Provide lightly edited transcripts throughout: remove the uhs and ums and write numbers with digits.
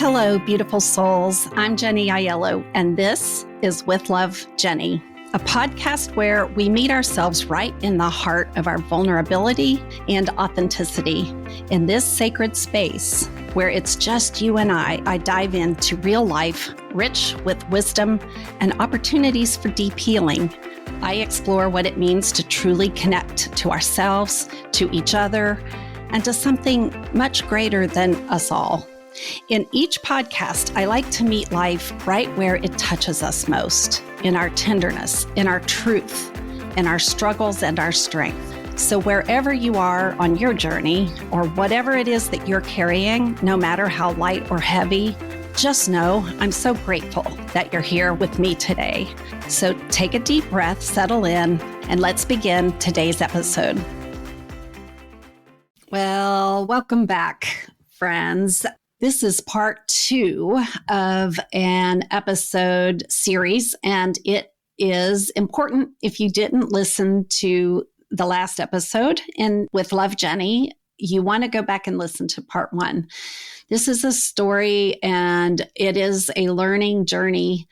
Hello, beautiful souls. I'm Jenny Aiello, and this is With Love, Jenny, a podcast where we meet ourselves right in the heart of our vulnerability and authenticity. In this sacred space where it's just you and I dive into real life, rich with wisdom and opportunities for deep healing. I explore what it means to truly connect to ourselves, to each other, and to something much greater than us all. In each podcast, I like to meet life right where it touches us most, in our tenderness, in our truth, in our struggles and our strength. So wherever you are on your journey, or whatever it is that you're carrying, no matter how light or heavy, just know I'm so grateful that you're here with me today. So take a deep breath, settle in, and let's begin today's episode. Well, welcome back, friends. This is part 2 of an episode series, and it is important if you didn't listen to the last episode in With Love, Jenny, you want to go back and listen to part 1. This is a story and it is a learning journey.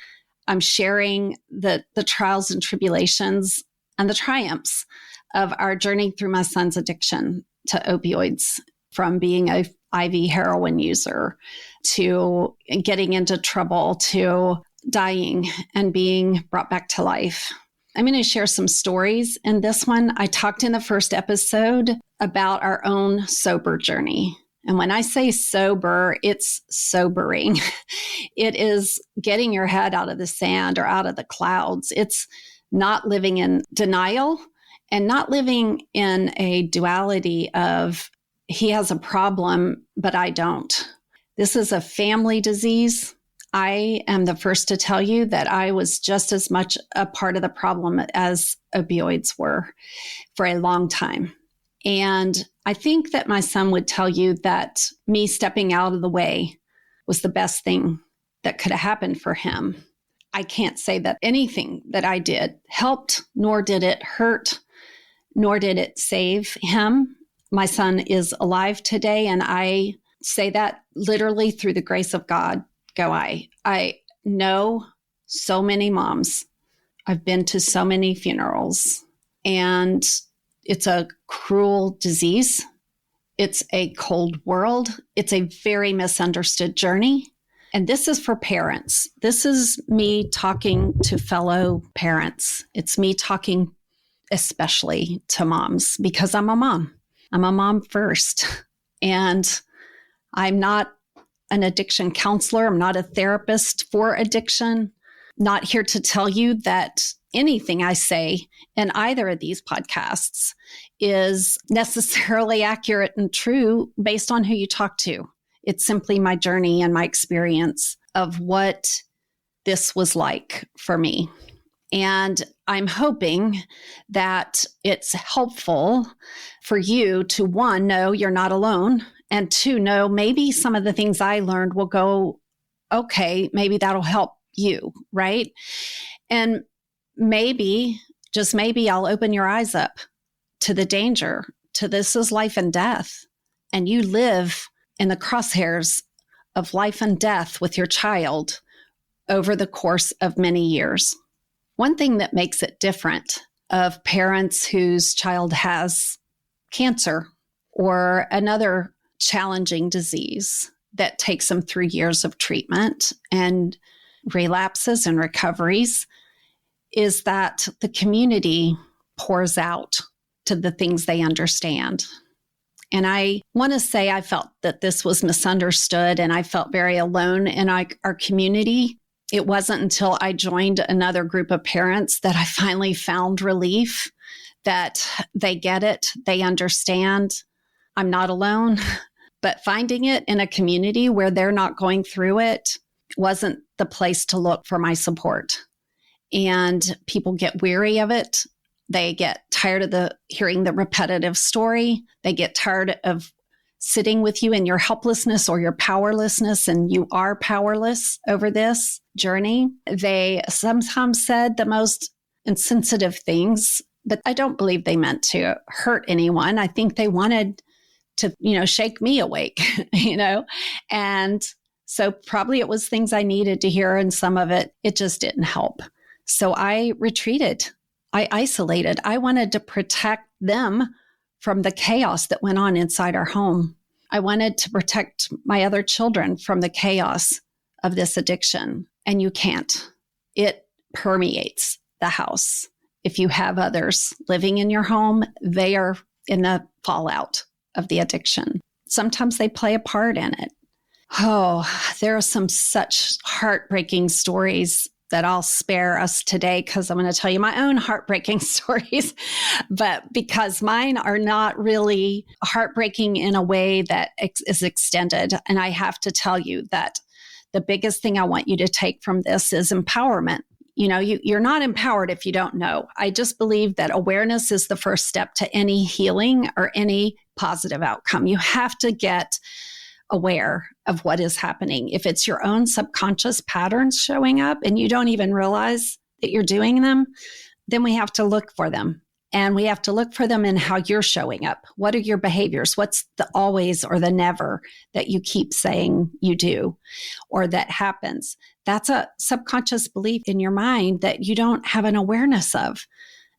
I'm sharing the trials and tribulations and the triumphs of our journey through my son's addiction to opioids, from being a IV heroin user to getting into trouble to dying and being brought back to life. I'm going to share some stories in this one. I talked in the first episode about our own sober journey. And when I say sober, it's sobering. It is getting your head out of the sand or out of the clouds. It's not living in denial and not living in a duality of he has a problem, but I don't. This is a family disease. I am the first to tell you that I was just as much a part of the problem as opioids were for a long time. And I think that my son would tell you that me stepping out of the way was the best thing that could have happened for him. I can't say that anything that I did helped, nor did it hurt, nor did it save him. My son is alive today, and I say that literally through the grace of God. I know so many moms. I've been to so many funerals, and it's a cruel disease. It's a cold world. It's a very misunderstood journey. And this is for parents. This is me talking to fellow parents. It's me talking especially to moms, because I'm a mom. I'm a mom first, and I'm not an addiction counselor. I'm not a therapist for addiction. Not here to tell you that anything I say in either of these podcasts is necessarily accurate and true based on who you talk to. It's simply my journey and my experience of what this was like for me. And I'm hoping that it's helpful for you to, 1, know you're not alone, and 2, know maybe some of the things I learned will go, okay, maybe that'll help you, right? And maybe, just maybe, I'll open your eyes up to the danger, to this is life and death. And you live in the crosshairs of life and death with your child over the course of many years. One thing that makes it different of parents whose child has cancer or another challenging disease that takes them through years of treatment and relapses and recoveries is that the community pours out to the things they understand. And I want to say I felt that this was misunderstood, and I felt very alone in our community. It wasn't until I joined another group of parents that I finally found relief, that they get it, they understand. I'm not alone, but finding it in a community where they're not going through it wasn't the place to look for my support. And people get weary of it. They get tired of hearing the repetitive story. They get tired of sitting with you in your helplessness or your powerlessness, and you are powerless over this journey. They sometimes said the most insensitive things, but I don't believe they meant to hurt anyone. I think they wanted to, shake me awake, and So probably it was things I needed to hear, and some of it just didn't help. So I retreated. I isolated. I wanted to protect them from the chaos that went on inside our home. I wanted to protect my other children from the chaos of this addiction. And you can't. It permeates the house. If you have others living in your home, they are in the fallout of the addiction. Sometimes they play a part in it. Oh, there are some such heartbreaking stories that I'll spare us today because I'm going to tell you my own heartbreaking stories. But because mine are not really heartbreaking in a way that is extended. And I have to tell you that the biggest thing I want you to take from this is empowerment. You know, you're not empowered if you don't know. I just believe that awareness is the first step to any healing or any positive outcome. You have to get aware of what is happening. If it's your own subconscious patterns showing up and you don't even realize that you're doing them, then we have to look for them. And we have to look for them in how you're showing up. What are your behaviors? What's the always or the never that you keep saying you do or that happens? That's a subconscious belief in your mind that you don't have an awareness of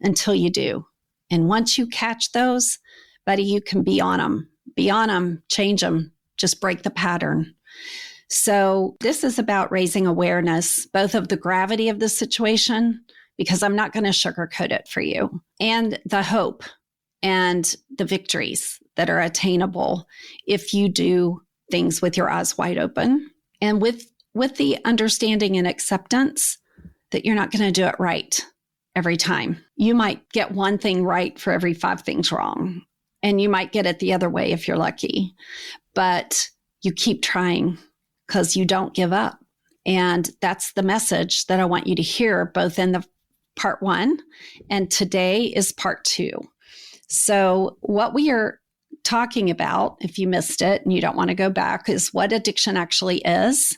until you do. And once you catch those, buddy, you can be on them, change them, just break the pattern. So this is about raising awareness, both of the gravity of the situation, because I'm not going to sugarcoat it for you, and the hope and the victories that are attainable if you do things with your eyes wide open and with the understanding and acceptance that you're not going to do it right every time. You might get one thing right for every 5 things wrong, and you might get it the other way if you're lucky. But you keep trying because you don't give up. And that's the message that I want you to hear, both in the part 1 and today is part 2. So what we are talking about, if you missed it and you don't want to go back, is what addiction actually is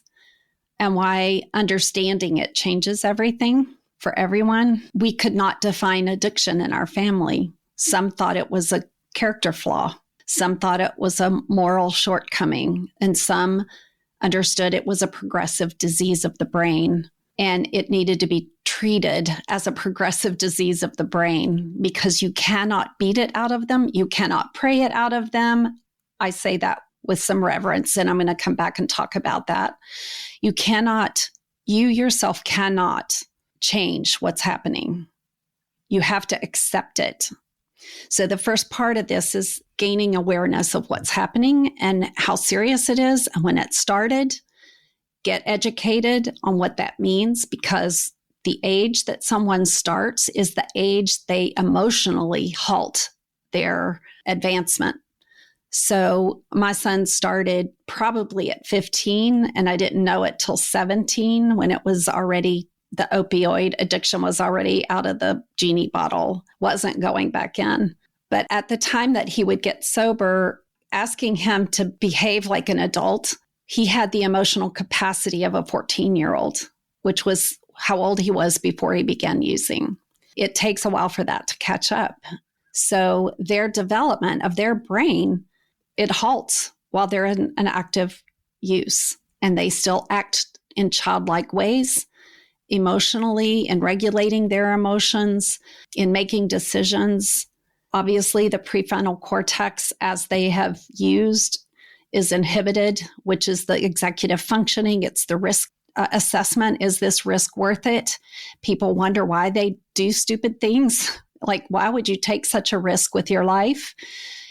and why understanding it changes everything for everyone. We could not define addiction in our family. Some thought it was a character flaw. Some thought it was a moral shortcoming, and some understood it was a progressive disease of the brain, and it needed to be treated as a progressive disease of the brain because you cannot beat it out of them. You cannot pray it out of them. I say that with some reverence, and I'm going to come back and talk about that. You yourself cannot change what's happening. You have to accept it. So the first part of this is gaining awareness of what's happening and how serious it is and when it started. Get educated on what that means, because the age that someone starts is the age they emotionally halt their advancement. So my son started probably at 15, and I didn't know it till 17 when it was already the opioid addiction was already out of the genie bottle, wasn't going back in. But at the time that he would get sober, asking him to behave like an adult, he had the emotional capacity of a 14-year-old, which was how old he was before he began using. It takes a while for that to catch up. So their development of their brain, it halts while they're in an active use, and they still act in childlike ways, emotionally, in regulating their emotions, in making decisions. Obviously, the prefrontal cortex, as they have used, is inhibited, which is the executive functioning. It's the risk assessment. Is this risk worth it? People wonder why they do stupid things. Like, why would you take such a risk with your life?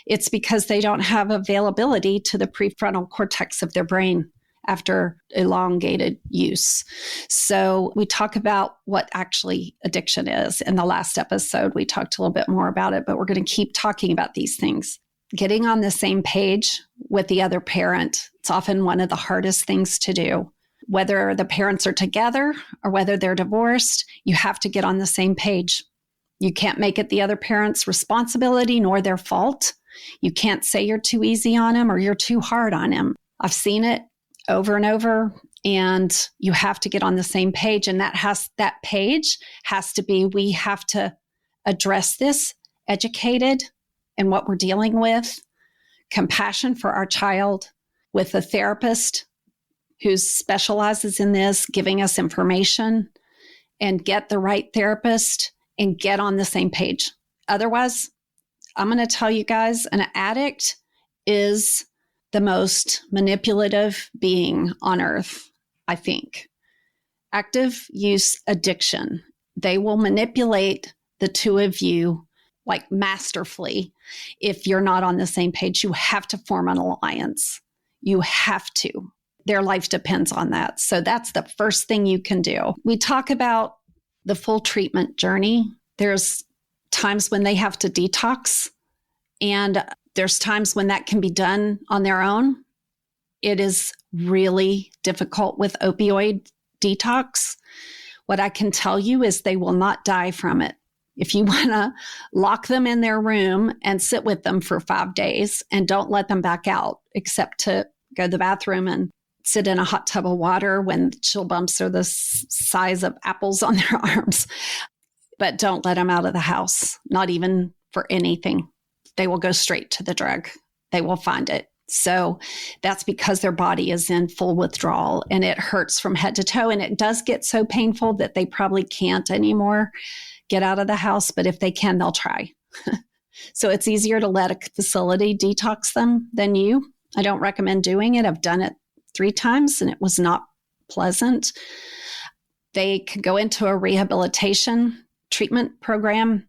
It's because they don't have availability to the prefrontal cortex of their brain after elongated use. So we talk about what actually addiction is. In the last episode, we talked a little bit more about it, but we're going to keep talking about these things. Getting on the same page with the other parent, it's often one of the hardest things to do. Whether the parents are together or whether they're divorced, you have to get on the same page. You can't make it the other parent's responsibility nor their fault. You can't say you're too easy on him or you're too hard on him. I've seen it over and over, and you have to get on the same page. And that page has to be, we have to address this, educated in what we're dealing with, compassion for our child, with a therapist who specializes in this, giving us information, and get the right therapist and get on the same page. Otherwise, I'm going to tell you guys, an addict is the most manipulative being on earth, I think. Active use addiction. They will manipulate the two of you like masterfully. If you're not on the same page, you have to form an alliance. You have to. Their life depends on that. So that's the first thing you can do. We talk about the full treatment journey. There's times when they have to detox, and there's times when that can be done on their own. It is really difficult with opioid detox. What I can tell you is they will not die from it. If you want to lock them in their room and sit with them for 5 days and don't let them back out except to go to the bathroom and sit in a hot tub of water when chill bumps are the size of apples on their arms, but don't let them out of the house, not even for anything. They will go straight to the drug. They will find it. So that's because their body is in full withdrawal and it hurts from head to toe. And it does get so painful that they probably can't anymore get out of the house. But if they can, they'll try. So it's easier to let a facility detox them than you. I don't recommend doing it. I've done it 3 times and it was not pleasant. They could go into a rehabilitation treatment program.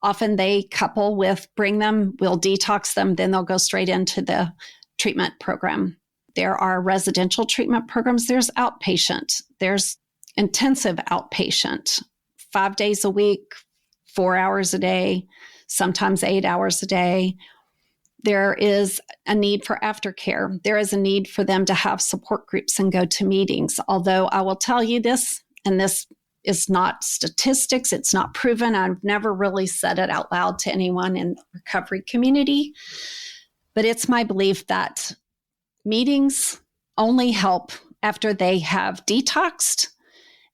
Often they couple with we'll detox them, then they'll go straight into the treatment program. There are residential treatment programs. There's outpatient. There's intensive outpatient, 5 days a week, 4 hours a day, sometimes 8 hours a day. There is a need for aftercare. There is a need for them to have support groups and go to meetings. Although I will tell you this, and this is not statistics, it's not proven. I've never really said it out loud to anyone in the recovery community, but it's my belief that meetings only help after they have detoxed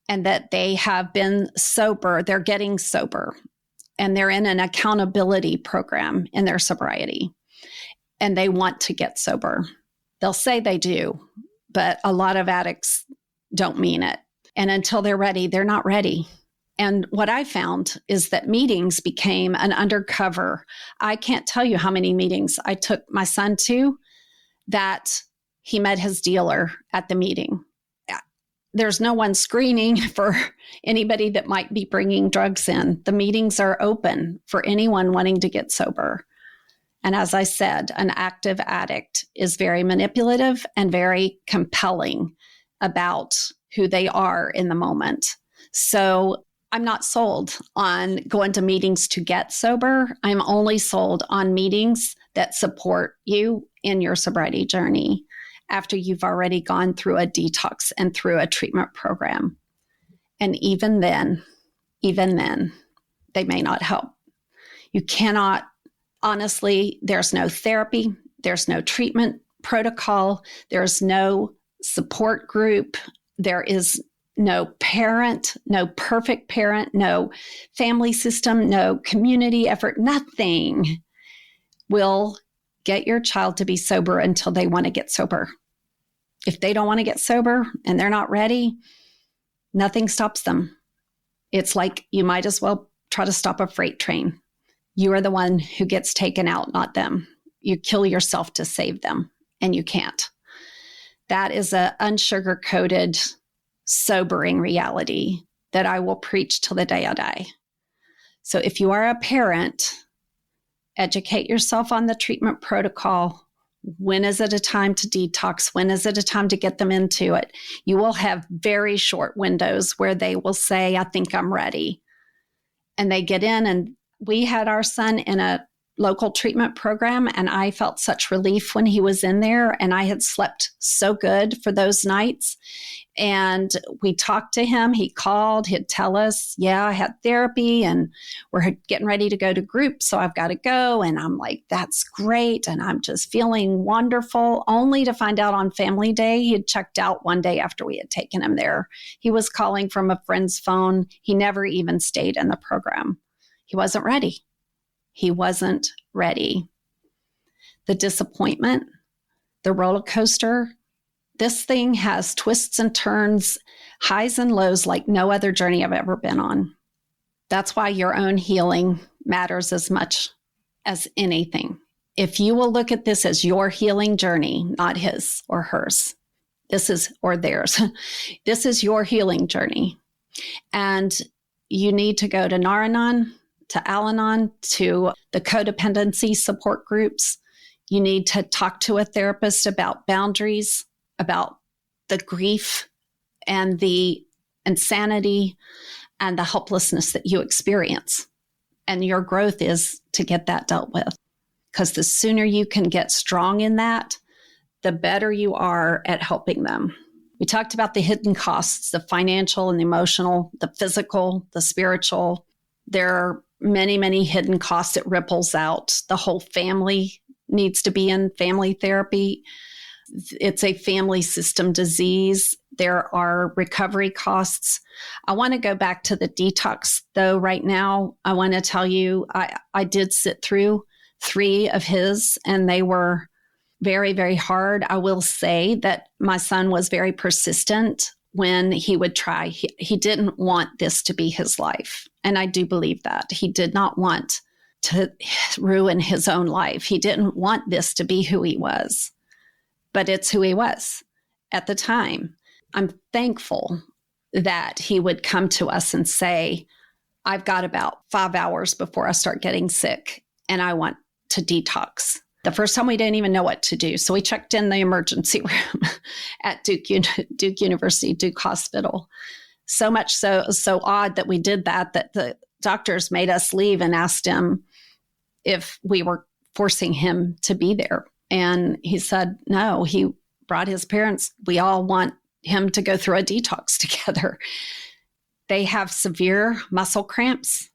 and that they have been sober, they're getting sober, and they're in an accountability program in their sobriety, and they want to get sober. They'll say they do, but a lot of addicts don't mean it. And until they're ready, they're not ready. And what I found is that meetings became an undercover. I can't tell you how many meetings I took my son to that he met his dealer at the meeting. There's no one screening for anybody that might be bringing drugs in. The meetings are open for anyone wanting to get sober. And as I said, an active addict is very manipulative and very compelling about who they are in the moment. So I'm not sold on going to meetings to get sober. I'm only sold on meetings that support you in your sobriety journey after you've already gone through a detox and through a treatment program. And even then, they may not help. You cannot, honestly, there's no therapy, there's no treatment protocol, there's no support group, there is no parent, no perfect parent, no family system, no community effort, nothing will get your child to be sober until they want to get sober. If they don't want to get sober and they're not ready, nothing stops them. It's like you might as well try to stop a freight train. You are the one who gets taken out, not them. You kill yourself to save them, and you can't. That is an unsugar-coated, sobering reality that I will preach till the day I die. So if you are a parent, educate yourself on the treatment protocol. When is it a time to detox? When is it a time to get them into it? You will have very short windows where they will say, I think I'm ready. And they get in, and we had our son in a local treatment program, and I felt such relief when he was in there, and I had slept so good for those nights. And we talked to him. He called, he'd tell us, yeah, I had therapy and we're getting ready to go to group, so I've got to go. And I'm like, that's great. And I'm just feeling wonderful, only to find out on family day, he had checked out one day after we had taken him there. He was calling from a friend's phone. He never even stayed in the program. He wasn't ready. He wasn't ready. The disappointment, the roller coaster, This thing has twists and turns, highs and lows like no other journey I've ever been on. That's why your own healing matters as much as anything. If you will look at this as your healing journey, not his or hers, or theirs, this is your healing journey. And you need to go to Naranon, to Al-Anon, to the codependency support groups. You need to talk to a therapist about boundaries, about the grief and the insanity and the helplessness that you experience. And your growth is to get that dealt with. Because the sooner you can get strong in that, the better you are at helping them. We talked about the hidden costs, the financial and the emotional, the physical, the spiritual. There are many, many hidden costs. It ripples out. The whole family needs to be in family therapy. It's a family system disease. There are recovery costs. I want to go back to the detox, though, right now. I want to tell you, I did sit through 3 of his, and they were very, very hard. I will say that my son was very persistent when he would try. He didn't want this to be his life. And I do believe that. He did not want to ruin his own life. He didn't want this to be who he was. But it's who he was at the time. I'm thankful that he would come to us and say, I've got about 5 hours before I start getting sick, and I want to detox. The first time we didn't even know what to do. So we checked in the emergency room at Duke University, Duke Hospital. So much so odd that we did that the doctors made us leave and asked him if we were forcing him to be there. And he said, no, he brought his parents. We all want him to go through a detox together. They have severe muscle cramps.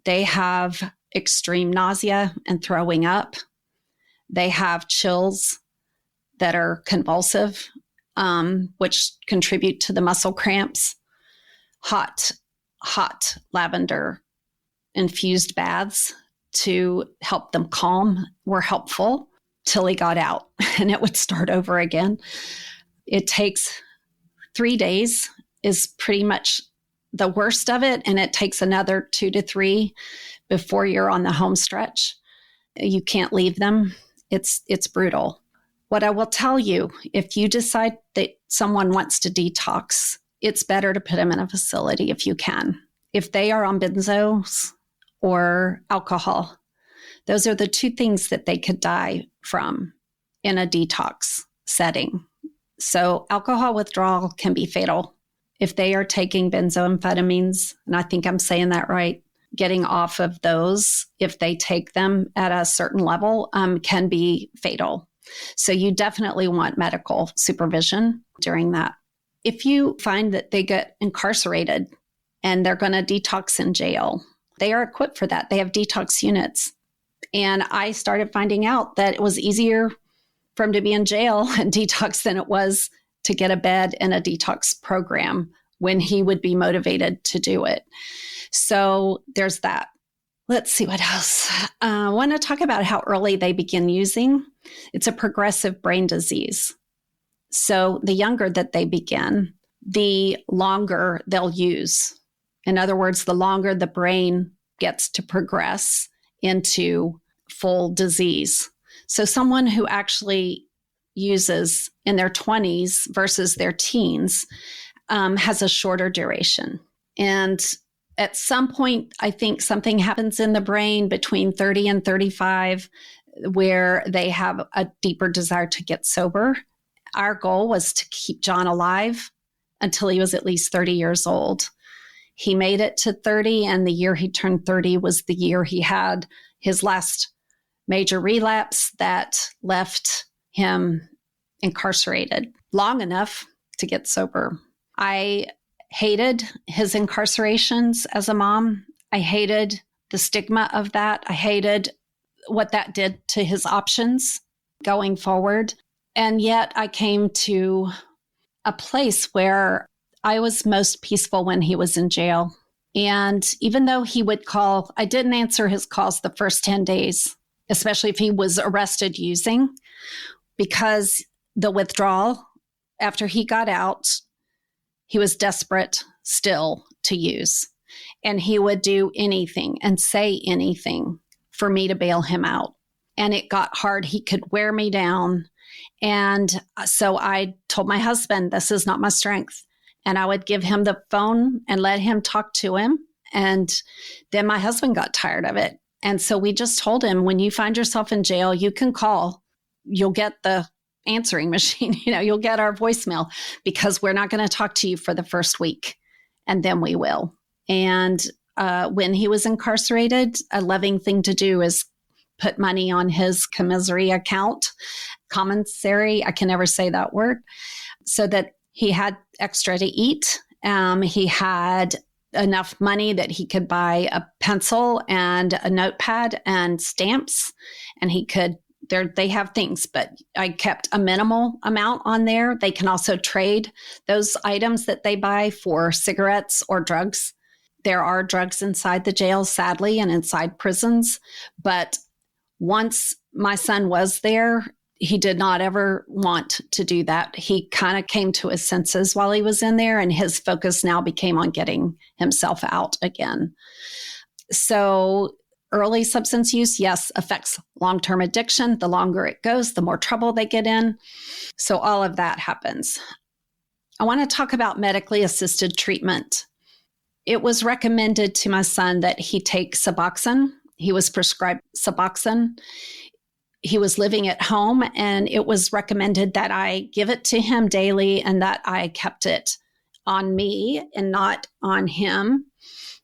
They have extreme nausea and throwing up. They have chills that are convulsive, which contribute to the muscle cramps. Hot lavender infused baths to help them calm were helpful till he got out, and it would start over again. It takes 3 days is pretty much the worst of it, and it takes another 2 to 3 before you're on the home stretch. You can't leave them. It's brutal. What I will tell you, if you decide that someone wants to detox, it's better to put them in a facility if you can. If they are on benzos or alcohol, those are the 2 things that they could die from in a detox setting. So alcohol withdrawal can be fatal. If they are taking benzoamphetamines, and I think I'm saying that right, getting off of those, if they take them at a certain level, can be fatal. So you definitely want medical supervision during that. If you find that they get incarcerated and they're going to detox in jail, they are equipped for that. They have detox units. And I started finding out that it was easier for him to be in jail and detox than it was to get a bed in a detox program when he would be motivated to do it. So there's that. Let's see what else. I want to talk about how early they begin using. It's a progressive brain disease. So the younger that they begin, the longer they'll use. In other words, the longer the brain gets to progress into full disease. So someone who actually uses in their 20s versus their teens has a shorter duration. And at some point, I think something happens in the brain between 30 and 35 where they have a deeper desire to get sober. Our goal was to keep John alive until he was at least 30 years old. He made it to 30, and the year he turned 30 was the year he had his last major relapse that left him incarcerated long enough to get sober. I hated his incarcerations as a mom. I hated the stigma of that. I hated what that did to his options going forward. And yet I came to a place where I was most peaceful when he was in jail. And even though he would call, I didn't answer his calls the first 10 days, especially if he was arrested using, because the withdrawal after he got out, he was desperate still to use. And he would do anything and say anything for me to bail him out. And it got hard. He could wear me down. And so I told my husband, this is not my strength. And I would give him the phone and let him talk to him. And then my husband got tired of it. And so we just told him, when you find yourself in jail, you can call. You'll get the answering machine. You'll get our voicemail, because we're not going to talk to you for the first week. And then we will. And when he was incarcerated, a loving thing to do is put money on his commissary account, commissary, I can never say that word, so that he had extra to eat. He had enough money that he could buy a pencil and a notepad and stamps, and he could, they have things, but I kept a minimal amount on there. They can also trade those items that they buy for cigarettes or drugs. There are drugs inside the jail, sadly, and inside prisons. But once my son was there, he did not ever want to do that. He kind of came to his senses while he was in there, and his focus now became on getting himself out again. So early substance use, yes, affects long-term addiction. The longer it goes, the more trouble they get in. So all of that happens. I want to talk about medically assisted treatment. It was recommended to my son that he take Suboxone. He was prescribed Suboxone. He was living at home, and it was recommended that I give it to him daily and that I kept it on me and not on him,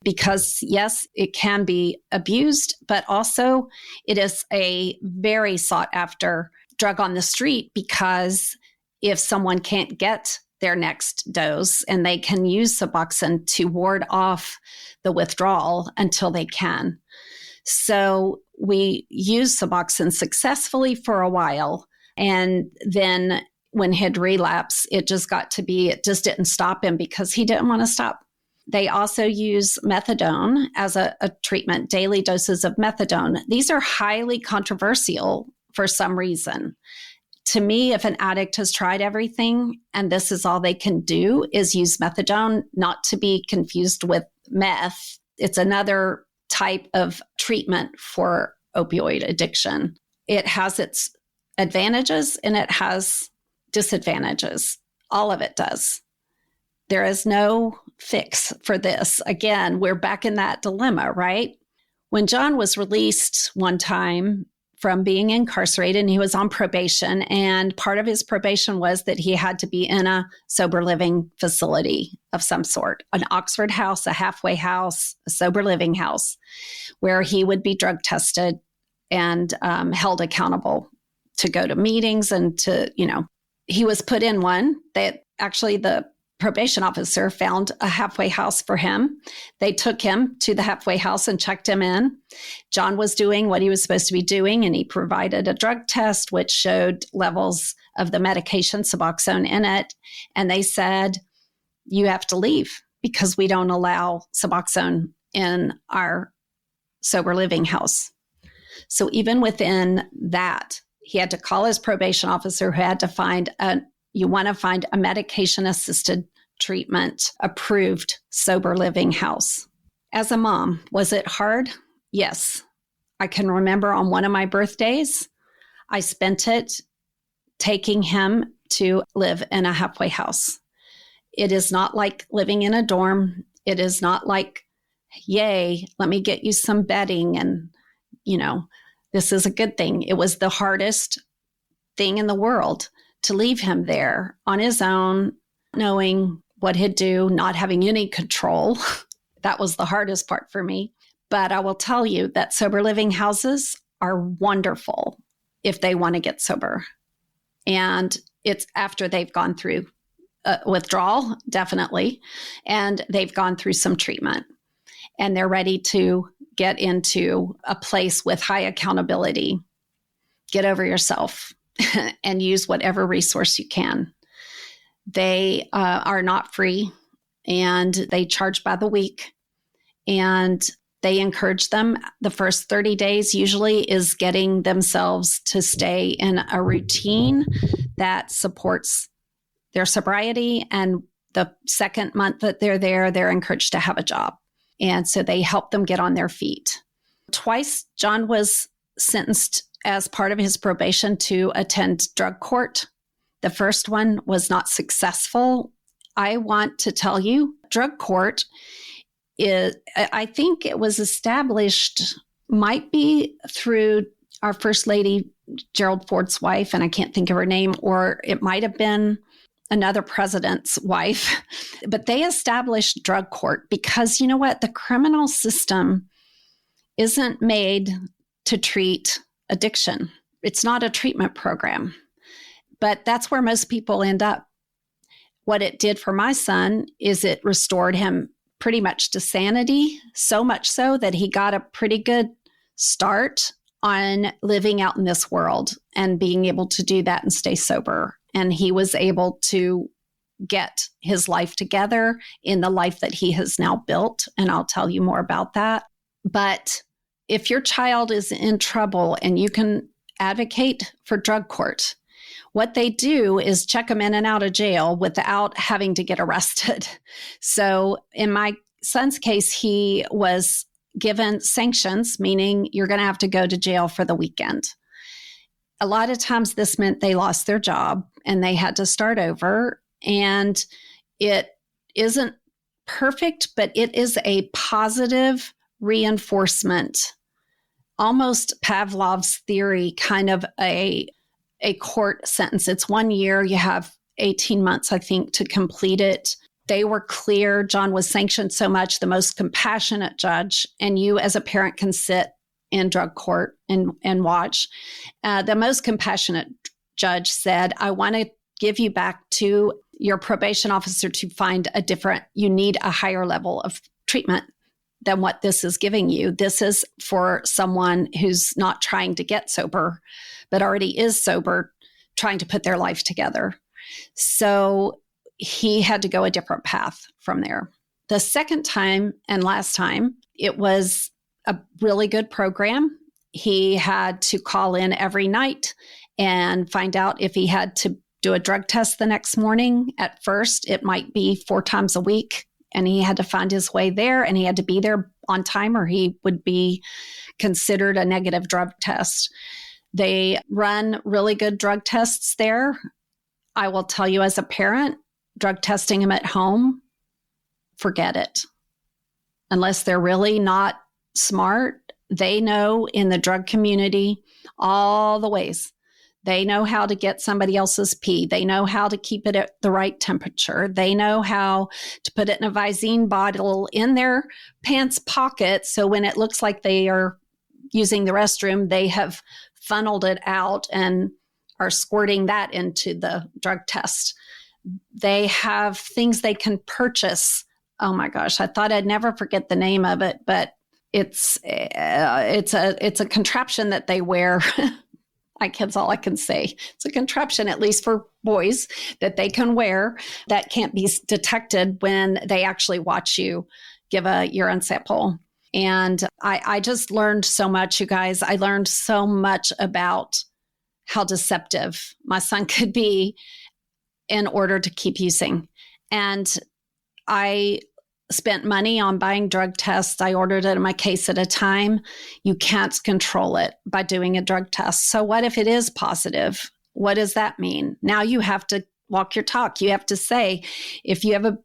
because yes, it can be abused, but also it is a very sought after drug on the street, because if someone can't get their next dose, and they can use Suboxone to ward off the withdrawal until they can. So we used Suboxone successfully for a while. And then when he'd relapse, it just didn't stop him, because he didn't want to stop. They also use methadone as a treatment, daily doses of methadone. These are highly controversial for some reason. To me, if an addict has tried everything and this is all they can do is use methadone, not to be confused with meth, it's another type of treatment for opioid addiction. It has its advantages and it has disadvantages. All of it does. There is no fix for this. Again, we're back in that dilemma, right? When John was released one time from being incarcerated, and he was on probation, and part of his probation was that he had to be in a sober living facility of some sort, an Oxford house, a halfway house, a sober living house, where he would be drug tested and held accountable to go to meetings and to, he was put in one that actually the probation officer found a halfway house for him. They took him to the halfway house and checked him in. John was doing what he was supposed to be doing, and he provided a drug test which showed levels of the medication Suboxone in it. And they said, you have to leave because we don't allow Suboxone in our sober living house. So even within that, he had to call his probation officer, who had to find a medication-assisted treatment approved sober living house. As a mom, was it hard? Yes. I can remember on one of my birthdays, I spent it taking him to live in a halfway house. It is not like living in a dorm. It is not like, yay, let me get you some bedding and, this is a good thing. It was the hardest thing in the world to leave him there on his own, knowing what he'd do, not having any control. That was the hardest part for me. But I will tell you that sober living houses are wonderful if they want to get sober. And it's after they've gone through withdrawal, definitely, and they've gone through some treatment. And they're ready to get into a place with high accountability. Get over yourself and use whatever resource you can. They are not free, and they charge by the week. And they encourage them. The first 30 days usually is getting themselves to stay in a routine that supports their sobriety. And the second month that they're there, they're encouraged to have a job. And so they help them get on their feet. Twice, John was sentenced as part of his probation to attend drug court. The first one was not successful. I want to tell you, drug court is, I think it was established, might be through our First Lady, Gerald Ford's wife, and I can't think of her name, or it might have been another president's wife. But they established drug court because, you know what, the criminal system isn't made to treat addiction. It's not a treatment program. But that's where most people end up. What it did for my son is it restored him pretty much to sanity, so much so that he got a pretty good start on living out in this world and being able to do that and stay sober. And he was able to get his life together in the life that he has now built. And I'll tell you more about that. But if your child is in trouble and you can advocate for drug court, what they do is check them in and out of jail without having to get arrested. So in my son's case, he was given sanctions, meaning you're going to have to go to jail for the weekend. A lot of times this meant they lost their job and they had to start over. And it isn't perfect, but it is a positive reinforcement, almost Pavlov's theory, kind of a court sentence. It's 1 year. You have 18 months, I think, to complete it. They were clear. John was sanctioned so much, the most compassionate judge, and you as a parent can sit in drug court and watch. The most compassionate judge said, I want to give you back to your probation officer to find you need a higher level of treatment than what this is giving you. This is for someone who's not trying to get sober, but already is sober, trying to put their life together. So he had to go a different path from there. The second time and last time, it was a really good program. He had to call in every night and find out if he had to do a drug test the next morning. At first, it might be 4 times a week, and he had to find his way there, and he had to be there on time or he would be considered a negative drug test. They run really good drug tests there. I will tell you as a parent, drug testing him at home, forget it. Unless they're really not smart, they know in the drug community all the ways. They know how to get somebody else's pee. They know how to keep it at the right temperature. They know how to put it in a Visine bottle in their pants pocket. So when it looks like they are using the restroom, they have funneled it out and are squirting that into the drug test. They have things they can purchase. Oh my gosh, I thought I'd never forget the name of it, but it's a contraption that they wear. That's all I can say. It's a contraption, at least for boys, that they can wear that can't be detected when they actually watch you give a urine sample. And I just learned so much, you guys. I learned so much about how deceptive my son could be in order to keep using. And I spent money on buying drug tests. I ordered it in my case at a time. You can't control it by doing a drug test. So what if it is positive? What does that mean? Now you have to walk your talk. You have to say, if you have a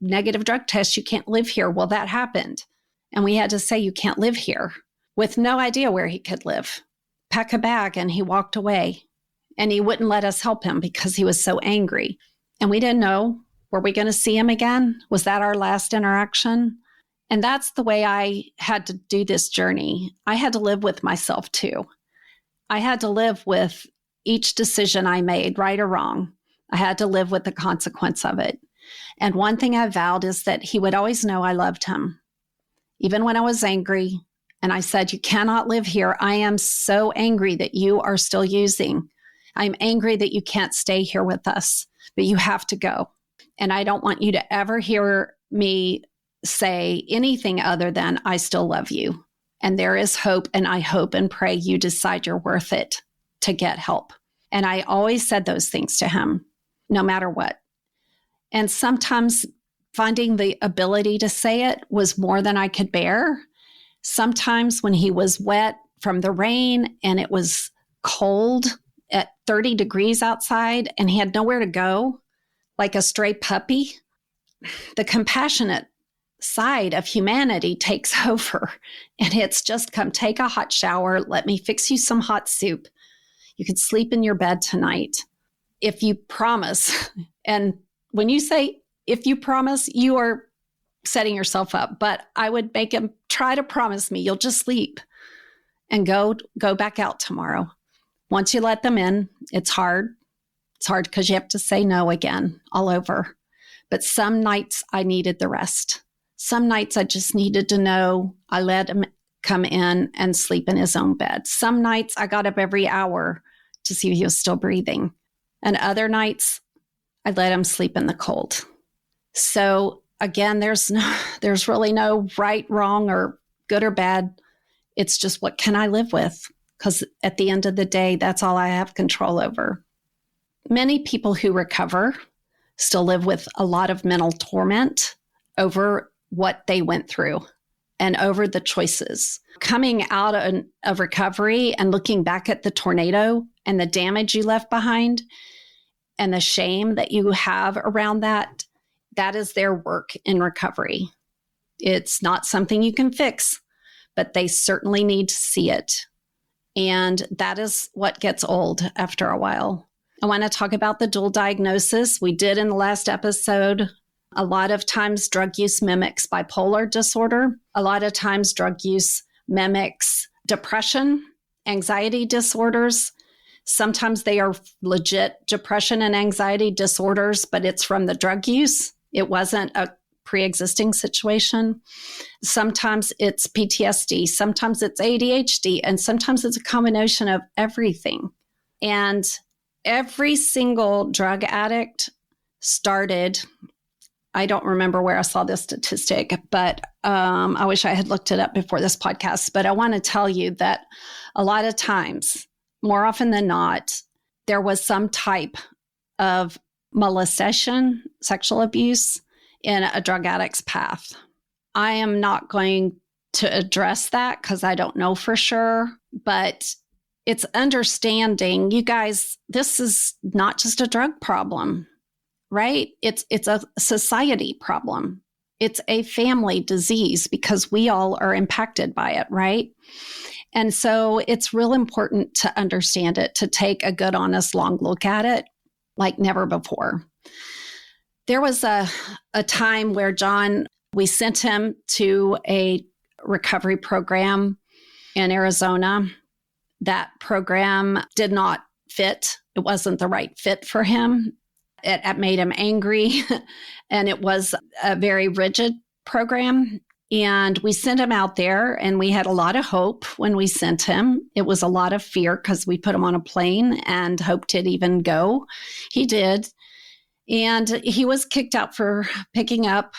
negative drug test, you can't live here. Well, that happened. And we had to say, you can't live here, with no idea where he could live. Pack a bag, and he walked away. And he wouldn't let us help him because he was so angry. And we didn't know, were we going to see him again? Was that our last interaction? And that's the way I had to do this journey. I had to live with myself too. I had to live with each decision I made, right or wrong. I had to live with the consequence of it. And one thing I vowed is that he would always know I loved him. Even when I was angry and I said, you cannot live here. I am so angry that you are still using. I'm angry that you can't stay here with us, but you have to go. And I don't want you to ever hear me say anything other than, I still love you. And there is hope. And I hope and pray you decide you're worth it to get help. And I always said those things to him, no matter what. And sometimes finding the ability to say it was more than I could bear. Sometimes when he was wet from the rain and it was cold at 30 degrees outside and he had nowhere to go, like a stray puppy, the compassionate side of humanity takes over. And it's just, come take a hot shower. Let me fix you some hot soup. You can sleep in your bed tonight if you promise. And when you say, if you promise, you are setting yourself up. But I would make him try to promise me you'll just sleep and go back out tomorrow. Once you let them in, it's hard. It's hard because you have to say no again all over. But some nights I needed the rest. Some nights I just needed to know I let him come in and sleep in his own bed. Some nights I got up every hour to see if he was still breathing. And other nights I let him sleep in the cold. So again, there's really no right, wrong, or good or bad. It's just, what can I live with? Because at the end of the day, that's all I have control over. Many people who recover still live with a lot of mental torment over what they went through and over the choices. Coming out of recovery and looking back at the tornado and the damage you left behind and the shame that you have around that, that is their work in recovery. It's not something you can fix, but they certainly need to see it. And that is what gets old after a while. I want to talk about the dual diagnosis. We did in the last episode. A lot of times drug use mimics bipolar disorder. A lot of times drug use mimics depression, anxiety disorders. Sometimes they are legit depression and anxiety disorders, but it's from the drug use. It wasn't a pre-existing situation. Sometimes it's PTSD, sometimes it's ADHD, and sometimes it's a combination of everything. And every single drug addict started, I don't remember where I saw this statistic, but I wish I had looked it up before this podcast. But I want to tell you that a lot of times, more often than not, there was some type of molestation, sexual abuse in a drug addict's path. I am not going to address that because I don't know for sure, but it's understanding, you guys, this is not just a drug problem, right? It's a society problem. It's a family disease because we all are impacted by it, right? And so it's real important to understand it, to take a good, honest, long look at it like never before. There was a time where John, we sent him to a recovery program in Arizona. That program did not fit. It wasn't the right fit for him. It made him angry, and it was a very rigid program. And we sent him out there, and we had a lot of hope when we sent him. It was a lot of fear because we put him on a plane and hoped he'd even go. He did. And he was kicked out for picking up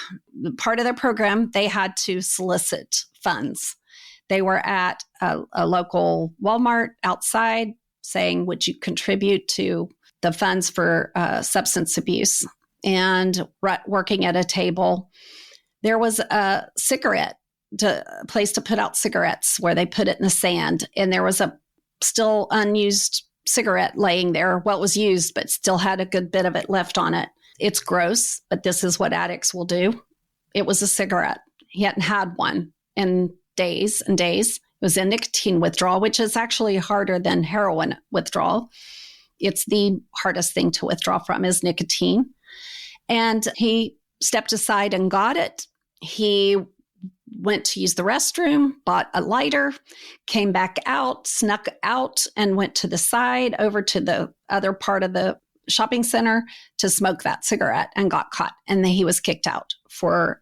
part of their program. They had to solicit funds. They were at a local Walmart outside saying, would you contribute to the funds for substance abuse? And working at a table, there was a place to put out cigarettes where they put it in the sand. And there was a still unused cigarette laying there. Well, it was used, but still had a good bit of it left on it. It's gross, but this is what addicts will do. It was a cigarette. He hadn't had one in days and days. It was a nicotine withdrawal, which is actually harder than heroin withdrawal. It's the hardest thing to withdraw from is nicotine. And he stepped aside and got it. He went to use the restroom, bought a lighter, came back out, snuck out, and went to the side over to the other part of the shopping center to smoke that cigarette and got caught. And then he was kicked out for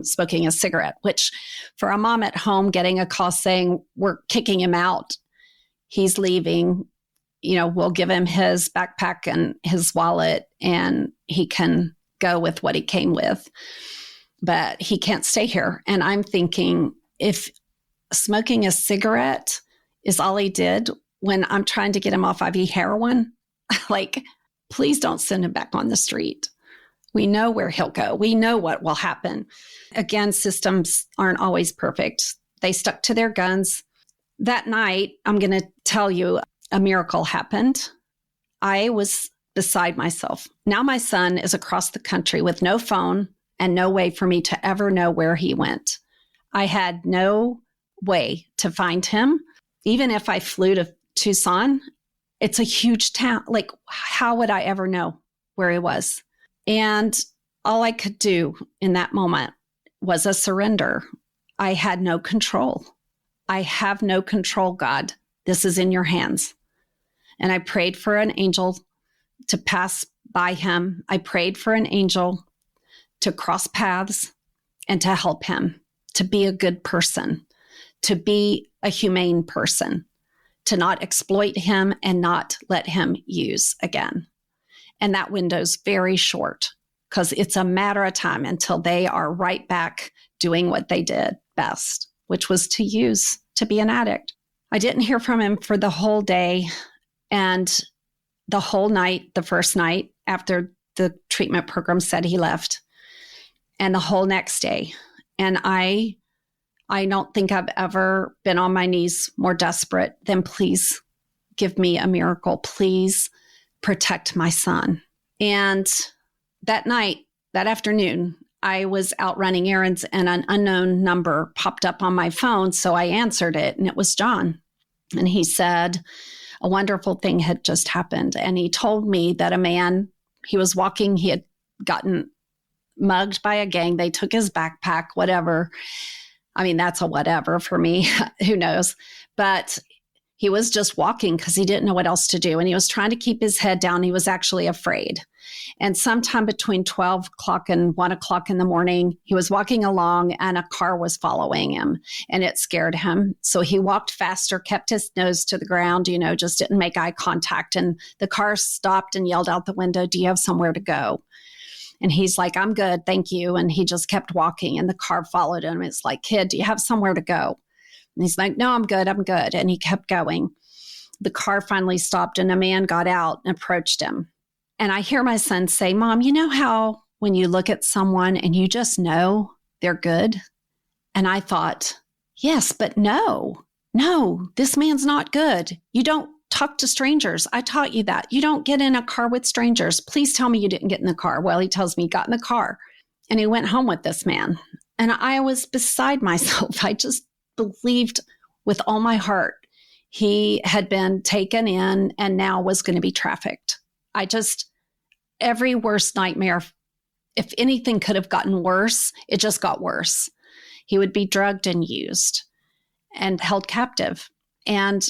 smoking a cigarette, which for a mom at home getting a call saying, we're kicking him out, he's leaving, we'll give him his backpack and his wallet and he can go with what he came with. But he can't stay here. And I'm thinking, if smoking a cigarette is all he did when I'm trying to get him off IV heroin, like, please don't send him back on the street. We know where he'll go. We know what will happen. Again, systems aren't always perfect. They stuck to their guns. That night, I'm going to tell you, a miracle happened. I was beside myself. Now my son is across the country with no phone and no way for me to ever know where he went. I had no way to find him. Even if I flew to Tucson, it's a huge town. Like, how would I ever know where he was? And all I could do in that moment was a surrender. I had no control. I have no control, God. This is in your hands. And I prayed for an angel to pass by him. I prayed for an angel to cross paths and to help him, to be a good person, to be a humane person, to not exploit him and not let him use again. And that window's very short because it's a matter of time until they are right back doing what they did best, which was to use, to be an addict. I didn't hear from him for the whole day and the whole night, the first night after the treatment program said he left, and the whole next day. And I don't think I've ever been on my knees more desperate than, please give me a miracle. Please protect my son. And that night, that afternoon, I was out running errands and an unknown number popped up on my phone. So I answered it and it was John. And he said, a wonderful thing had just happened. And he told me that a man, he was walking, he had gotten mugged by a gang. They took his backpack, whatever. I mean, that's a whatever for me. Who knows? But he was just walking because he didn't know what else to do. And he was trying to keep his head down. He was actually afraid. And sometime between 12 o'clock and 1 o'clock in the morning, he was walking along and a car was following him and it scared him. So he walked faster, kept his nose to the ground, just didn't make eye contact. And the car stopped and yelled out the window, "Do you have somewhere to go?" And he's like, "I'm good, thank you." And he just kept walking and the car followed him. It's like, "Kid, do you have somewhere to go?" And he's like, "No, I'm good. And he kept going. The car finally stopped and a man got out and approached him. And I hear my son say, "Mom, you know how when you look at someone and you just know they're good?" And I thought, yes, but no, this man's not good. You don't talk to strangers. I taught you that. You don't get in a car with strangers. Please tell me you didn't get in the car. Well, he tells me he got in the car and he went home with this man. And I was beside myself. I just believed with all my heart he had been taken in and now was going to be trafficked. Every worst nightmare, if anything could have gotten worse, it just got worse. He would be drugged and used and held captive. And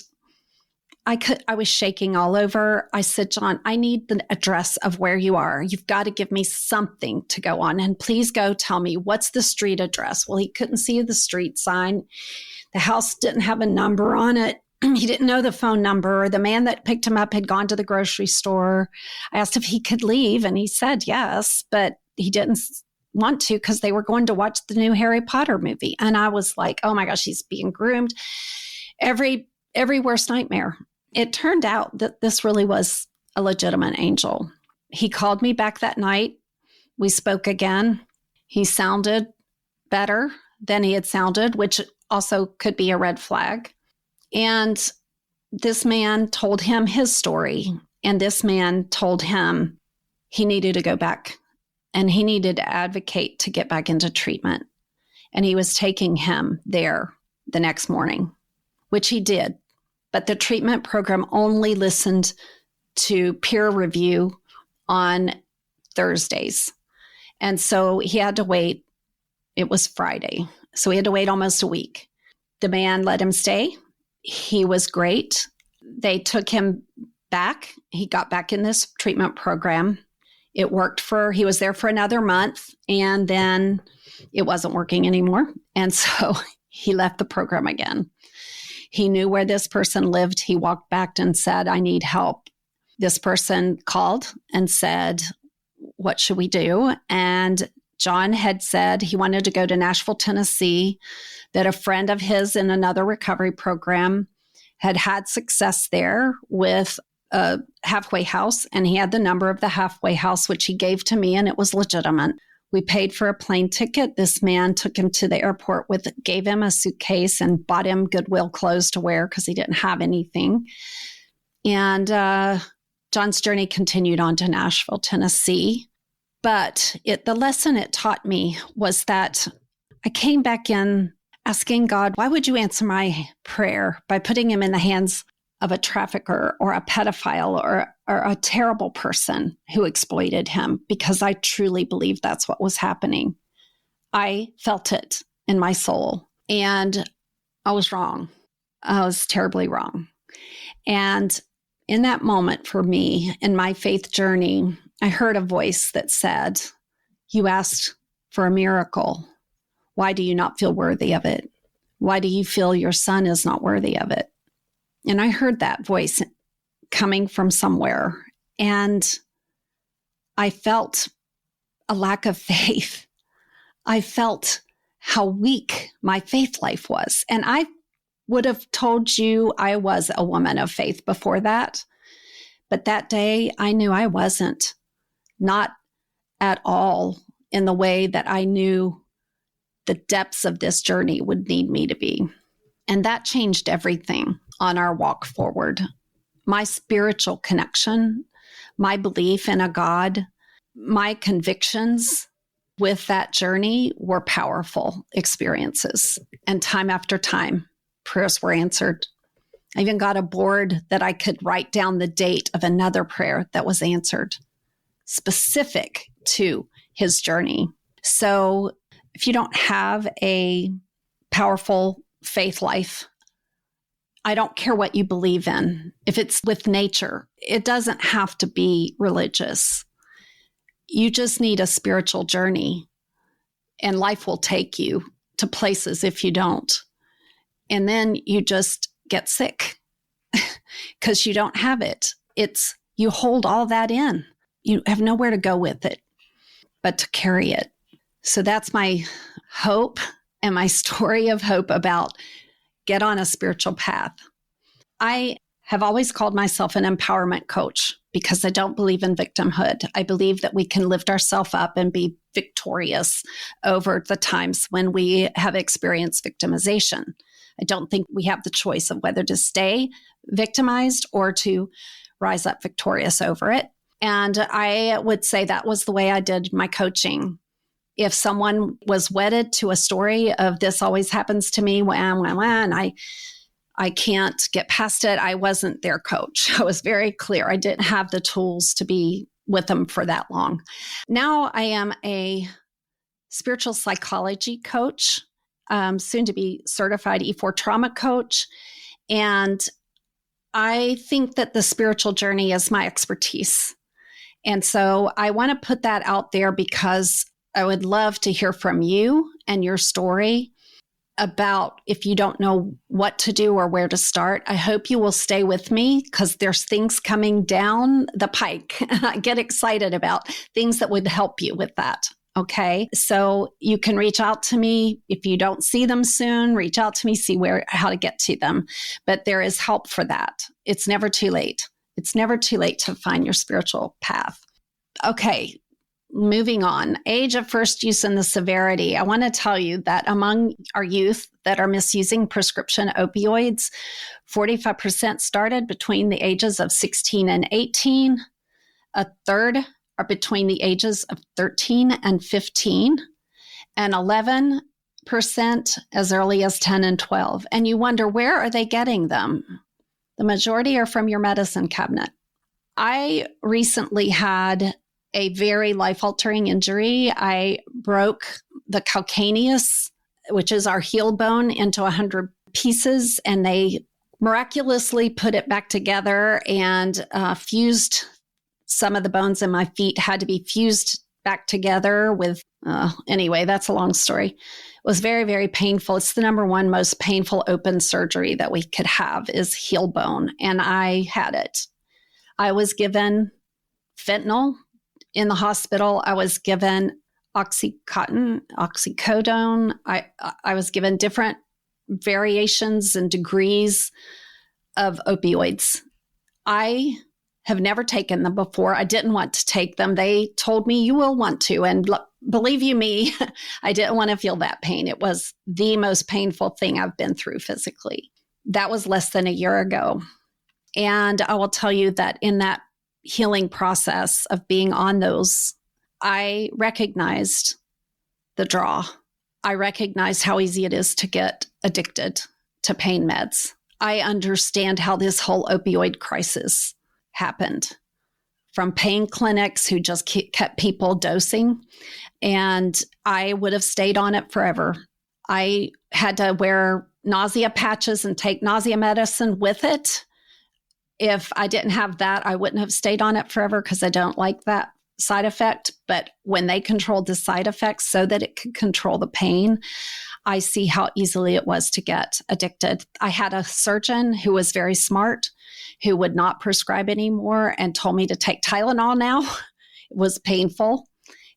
I was shaking all over. I said, "John, I need the address of where you are. You've got to give me something to go on. And please go tell me, what's the street address?" Well, he couldn't see the street sign. The house didn't have a number on it. He didn't know the phone number. The man that picked him up had gone to the grocery store. I asked if he could leave, and he said yes, but he didn't want to because they were going to watch the new Harry Potter movie. And I was like, oh my gosh, he's being groomed. Every worst nightmare. It turned out that this really was a legitimate angel. He called me back that night. We spoke again. He sounded better than he had sounded, which also could be a red flag. And this man told him his story. And this man told him he needed to go back and he needed to advocate to get back into treatment. And he was taking him there the next morning, which he did. But the treatment program only listened to peer review on Thursdays. And so he had to wait. It was Friday. So he had to wait almost a week. The man let him stay. He was great. They took him back. He got back in this treatment program. It worked he was there for another month, and then it wasn't working anymore. And so he left the program again. He knew where this person lived. He walked back and said, "I need help." This person called and said, "What should we do?" And John had said he wanted to go to Nashville, Tennessee, that a friend of his in another recovery program had success there with a halfway house, and he had the number of the halfway house, which he gave to me, and it was legitimate. We paid for a plane ticket. This man took him to the airport gave him a suitcase and bought him Goodwill clothes to wear because he didn't have anything. And John's journey continued on to Nashville, Tennessee. But the lesson it taught me was that I came back in asking God, why would you answer my prayer by putting him in the hands of a trafficker or a pedophile or a terrible person who exploited him? Because I truly believe that's what was happening. I felt it in my soul, and I was wrong. I was terribly wrong. And in that moment for me, in my faith journey, I heard a voice that said, you asked for a miracle. Why do you not feel worthy of it? Why do you feel your son is not worthy of it? And I heard that voice coming from somewhere, and I felt a lack of faith. I felt how weak my faith life was. And I would have told you I was a woman of faith before that. But that day, I knew I wasn't, not at all in the way that I knew the depths of this journey would need me to be. And that changed everything on our walk forward. My spiritual connection, my belief in a God, my convictions with that journey were powerful experiences. And time after time, prayers were answered. I even got a board that I could write down the date of another prayer that was answered, specific to his journey. So if you don't have a powerful faith life, I don't care what you believe in. If it's with nature, it doesn't have to be religious. You just need a spiritual journey, and life will take you to places if you don't. And then you just get sick because you don't have it. You hold all that in. You have nowhere to go with it but to carry it. So that's my hope and my story of hope about get on a spiritual path. I have always called myself an empowerment coach because I don't believe in victimhood. I believe that we can lift ourselves up and be victorious over the times when we have experienced victimization. I don't think we have the choice of whether to stay victimized or to rise up victorious over it. And I would say that was the way I did my coaching. If someone was wedded to a story of this always happens to me, and I can't get past it, I wasn't their coach. I was very clear. I didn't have the tools to be with them for that long. Now I am a spiritual psychology coach, soon to be certified E4 trauma coach. And I think that the spiritual journey is my expertise. And so I want to put that out there because I would love to hear from you and your story about if you don't know what to do or where to start. I hope you will stay with me because there's things coming down the pike. I get excited about things that would help you with that. Okay. So you can reach out to me. If you don't see them soon, reach out to me, see how to get to them. But there is help for that. It's never too late. It's never too late to find your spiritual path. Okay. Moving on, age of first use and the severity. I want to tell you that among our youth that are misusing prescription opioids, 45% started between the ages of 16 and 18. A third are between the ages of 13 and 15, and 11% as early as 10 and 12. And you wonder, where are they getting them? The majority are from your medicine cabinet. I recently had a very life-altering injury. I broke the calcaneus, which is our heel bone, into 100 pieces, and they miraculously put it back together and fused some of the bones in my feet, had to be fused back together with, anyway, that's a long story. It was very, very painful. It's the number one most painful open surgery that we could have is heel bone, and I had it. I was given fentanyl in the hospital. I was given Oxycontin, oxycodone. I was given different variations and degrees of opioids. I have never taken them before. I didn't want to take them. They told me, you will want to. And believe you me, I didn't want to feel that pain. It was the most painful thing I've been through physically. That was less than a year ago. And I will tell you that in that healing process of being on those, I recognized the draw. I recognized how easy it is to get addicted to pain meds. I understand how this whole opioid crisis happened, from pain clinics who just kept people dosing. And I would have stayed on it forever. I had to wear nausea patches and take nausea medicine with it. If I didn't have that, I wouldn't have stayed on it forever because I don't like that side effect. But when they controlled the side effects so that it could control the pain, I see how easily it was to get addicted. I had a surgeon who was very smart, who would not prescribe anymore and told me to take Tylenol now. It was painful.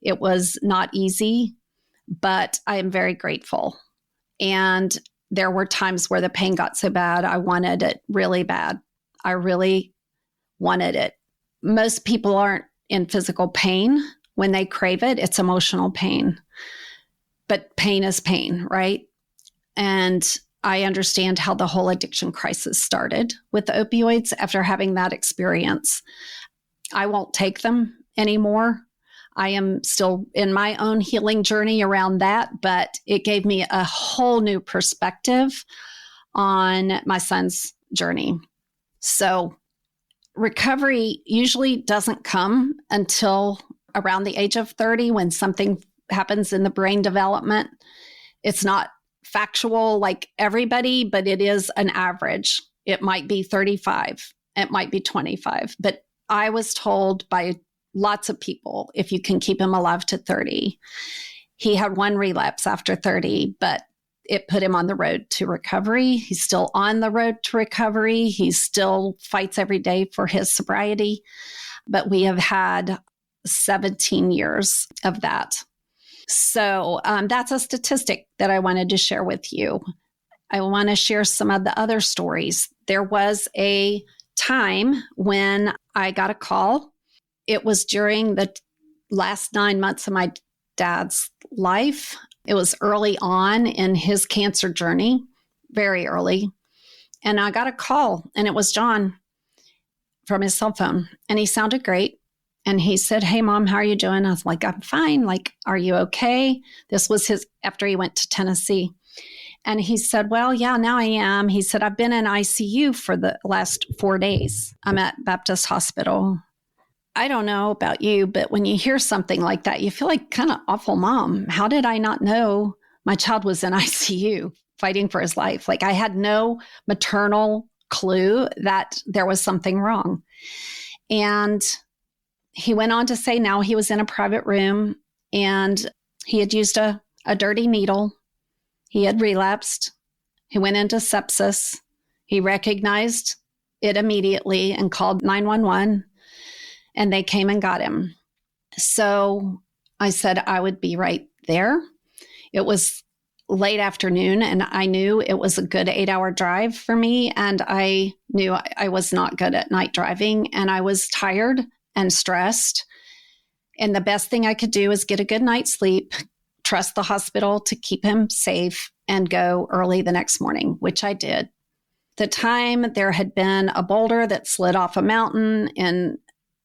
It was not easy, but I am very grateful. And there were times where the pain got so bad, I wanted it really bad. I really wanted it. Most people aren't in physical pain when they crave it. It's emotional pain. But pain is pain, right? And I understand how the whole addiction crisis started with the opioids after having that experience. I won't take them anymore. I am still in my own healing journey around that, but it gave me a whole new perspective on my son's journey. So recovery usually doesn't come until around the age of 30 when something happens in the brain development. It's not factual like everybody, but it is an average. It might be 35. It might be 25. But I was told by lots of people, if you can keep him alive to 30. He had one relapse after 30, but it put him on the road to recovery. He's still on the road to recovery. He still fights every day for his sobriety. But we have had 17 years of that. So that's a statistic that I wanted to share with you. I want to share some of the other stories. There was a time when I got a call. It was during the last 9 months of my dad's life. It was early on in his cancer journey, very early. And I got a call, and it was John from his cell phone. And he sounded great. And he said, "Hey, Mom, how are you doing?" I was like, "I'm fine. Like, are you okay?" This was after he went to Tennessee. And he said, "Well, yeah, now I am." He said, "I've been in ICU for the last 4 days. I'm at Baptist Hospital." I don't know about you, but when you hear something like that, you feel like kind of awful mom. How did I not know my child was in ICU fighting for his life? Like, I had no maternal clue that there was something wrong. And he went on to say now he was in a private room and he had used a dirty needle. He had relapsed. He went into sepsis. He recognized it immediately and called 911. And they came and got him. So I said I would be right there. It was late afternoon, and I knew it was a good 8-hour drive for me. And I knew I was not good at night driving, and I was tired and stressed. And the best thing I could do is get a good night's sleep, trust the hospital to keep him safe, and go early the next morning, which I did. At the time, there had been a boulder that slid off a mountain in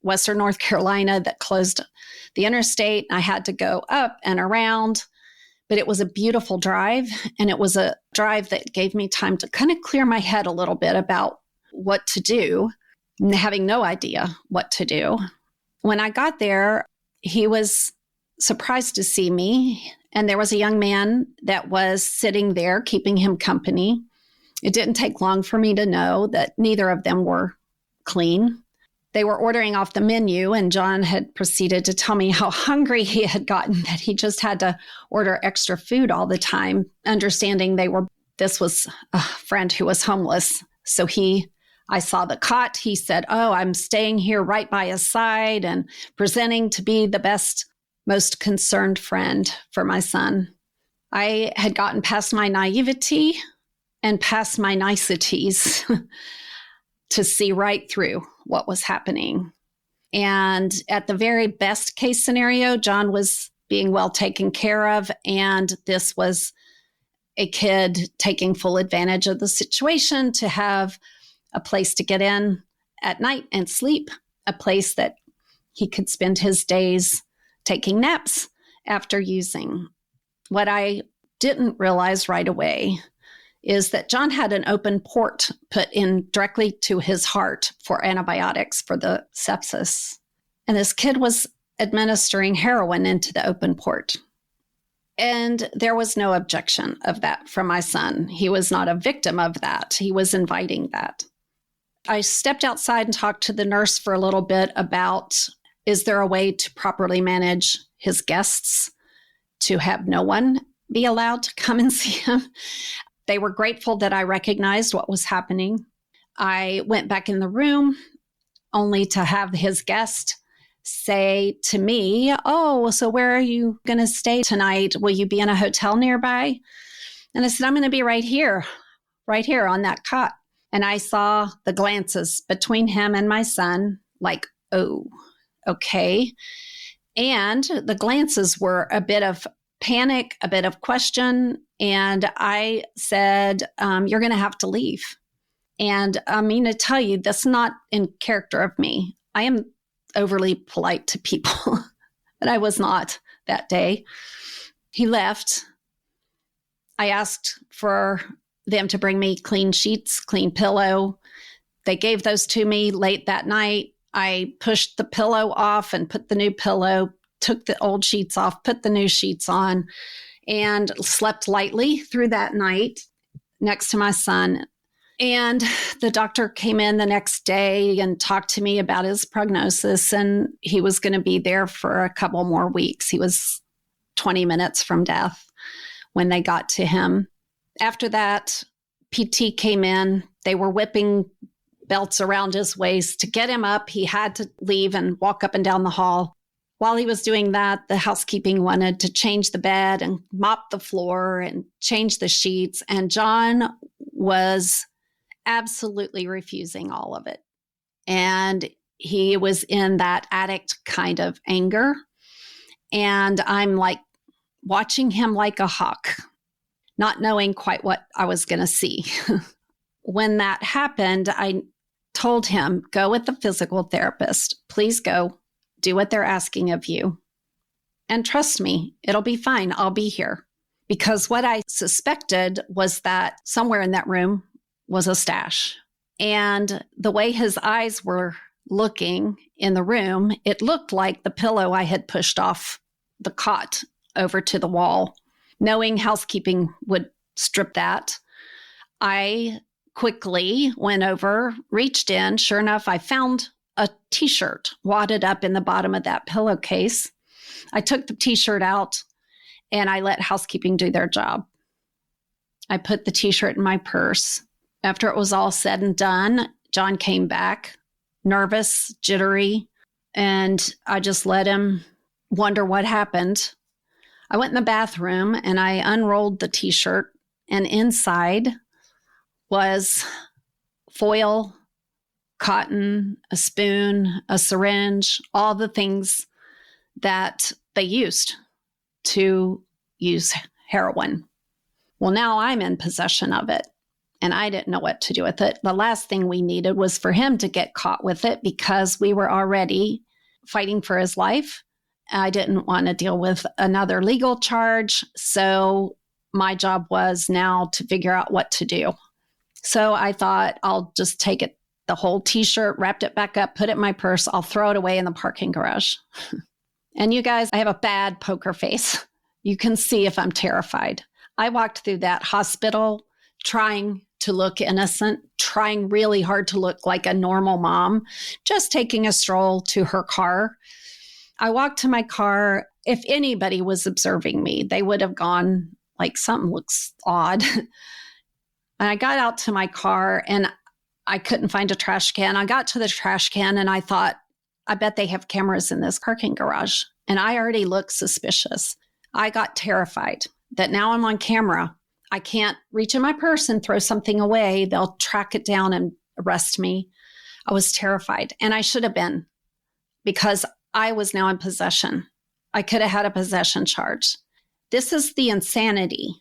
Western North Carolina that closed the interstate. I had to go up and around, but it was a beautiful drive. And it was a drive that gave me time to kind of clear my head a little bit about what to do, having no idea what to do. When I got there, he was surprised to see me. And there was a young man that was sitting there keeping him company. It didn't take long for me to know that neither of them were clean. They were ordering off the menu, and John had proceeded to tell me how hungry he had gotten, that he just had to order extra food all the time, understanding this was a friend who was homeless. So I saw the cot. He said, "Oh, I'm staying here right by his side," and presenting to be the best, most concerned friend for my son. I had gotten past my naivety and past my niceties. to see right through what was happening. And at the very best case scenario, John was being well taken care of. And this was a kid taking full advantage of the situation to have a place to get in at night and sleep, a place that he could spend his days taking naps after using. What I didn't realize right away is that John had an open port put in directly to his heart for antibiotics for the sepsis. And this kid was administering heroin into the open port. And there was no objection of that from my son. He was not a victim of that. He was inviting that. I stepped outside and talked to the nurse for a little bit about, is there a way to properly manage his guests to have no one be allowed to come and see him? They were grateful that I recognized what was happening. I went back in the room only to have his guest say to me, oh, so where are you going to stay tonight? Will you be in a hotel nearby? And I said, I'm going to be right here on that cot. And I saw the glances between him and my son, like, oh, okay. And the glances were a bit of panic, a bit of question. And I said, you're going to have to leave. And I mean to tell you, that's not in character of me. I am overly polite to people, but I was not that day. He left. I asked for them to bring me clean sheets, clean pillow. They gave those to me late that night. I pushed the pillow off and put the new pillow, took the old sheets off, put the new sheets on, and slept lightly through that night next to my son. And the doctor came in the next day and talked to me about his prognosis, and he was going to be there for a couple more weeks. He was 20 minutes from death when they got to him. After that, PT came in. They were whipping belts around his waist to get him up. He had to leave and walk up and down the hall. While he was doing that, the housekeeping wanted to change the bed and mop the floor and change the sheets. And John was absolutely refusing all of it. And he was in that addict kind of anger. And I'm like watching him like a hawk, not knowing quite what I was going to see. When that happened, I told him, go with the physical therapist. Please go. Do what they're asking of you. And trust me, it'll be fine. I'll be here. Because what I suspected was that somewhere in that room was a stash. And the way his eyes were looking in the room, it looked like the pillow I had pushed off the cot over to the wall. Knowing housekeeping would strip that, I quickly went over, reached in. Sure enough, I found a t-shirt wadded up in the bottom of that pillowcase. I took the t-shirt out and I let housekeeping do their job. I put the t-shirt in my purse. After it was all said and done, John came back, nervous, jittery, and I just let him wonder what happened. I went in the bathroom and I unrolled the t-shirt, and inside was foil, cotton, a spoon, a syringe, all the things that they used to use heroin. Well, now I'm in possession of it, and I didn't know what to do with it. The last thing we needed was for him to get caught with it because we were already fighting for his life. I didn't want to deal with another legal charge, so my job was now to figure out what to do. So I thought I'll just take it, the whole t-shirt, wrapped it back up, put it in my purse. I'll throw it away in the parking garage. And you guys, I have a bad poker face. You can see if I'm terrified. I walked through that hospital trying to look innocent, trying really hard to look like a normal mom, just taking a stroll to her car. I walked to my car. If anybody was observing me, they would have gone like, something looks odd. And I got out to my car and I couldn't find a trash can. I got to the trash can and I thought, I bet they have cameras in this parking garage. And I already looked suspicious. I got terrified that now I'm on camera. I can't reach in my purse and throw something away. They'll track it down and arrest me. I was terrified, and I should have been, because I was now in possession. I could have had a possession charge. This is the insanity.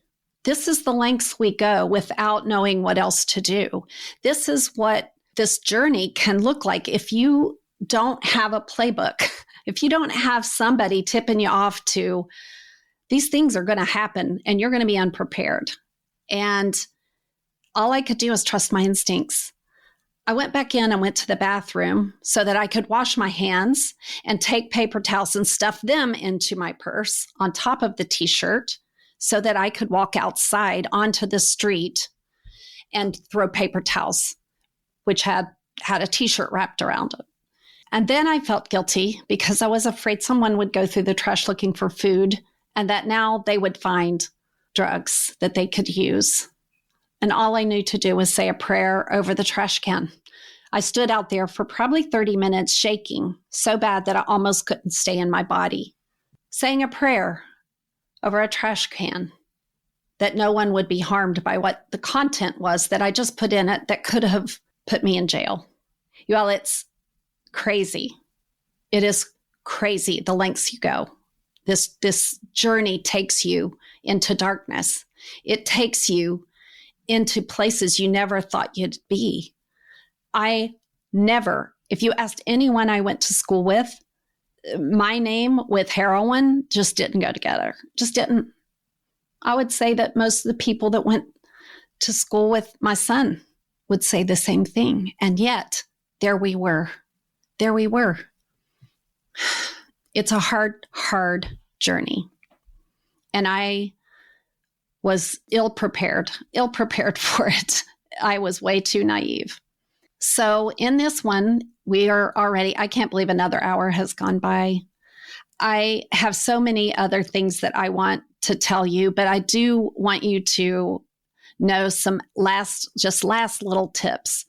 This is the lengths we go without knowing what else to do. This is what this journey can look like if you don't have a playbook, if you don't have somebody tipping you off to these things are going to happen and you're going to be unprepared. And all I could do was trust my instincts. I went back in and went to the bathroom so that I could wash my hands and take paper towels and stuff them into my purse on top of the t-shirt so that I could walk outside onto the street and throw paper towels, which had a t-shirt wrapped around it. And then I felt guilty because I was afraid someone would go through the trash looking for food and that now they would find drugs that they could use. And all I knew to do was say a prayer over the trash can. I stood out there for probably 30 minutes shaking so bad that I almost couldn't stay in my body, saying a prayer over a trash can that no one would be harmed by what the content was that I just put in it that could have put me in jail. You all, it's crazy. It is crazy the lengths you go. This journey takes you into darkness. It takes you into places you never thought you'd be. I never, if you asked anyone I went to school with, my name with heroin just didn't go together. Just didn't. I would say that most of the people that went to school with my son would say the same thing. And yet, there we were. There we were. It's a hard journey. And I was ill-prepared for it. I was way too naive. So in this one, we are already, I can't believe another hour has gone by. I have so many other things that I want to tell you, but I do want you to know some last little tips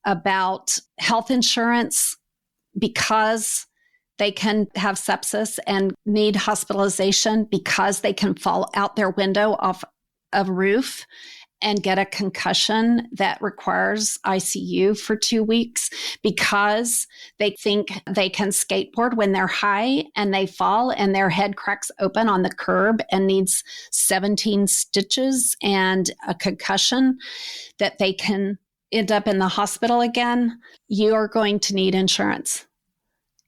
about health insurance, because they can have sepsis and need hospitalization, because they can fall out their window off a roof and get a concussion that requires ICU for 2 weeks, because they think they can skateboard when they're high and they fall and their head cracks open on the curb and needs 17 stitches and a concussion that they can end up in the hospital again. You're going to need insurance,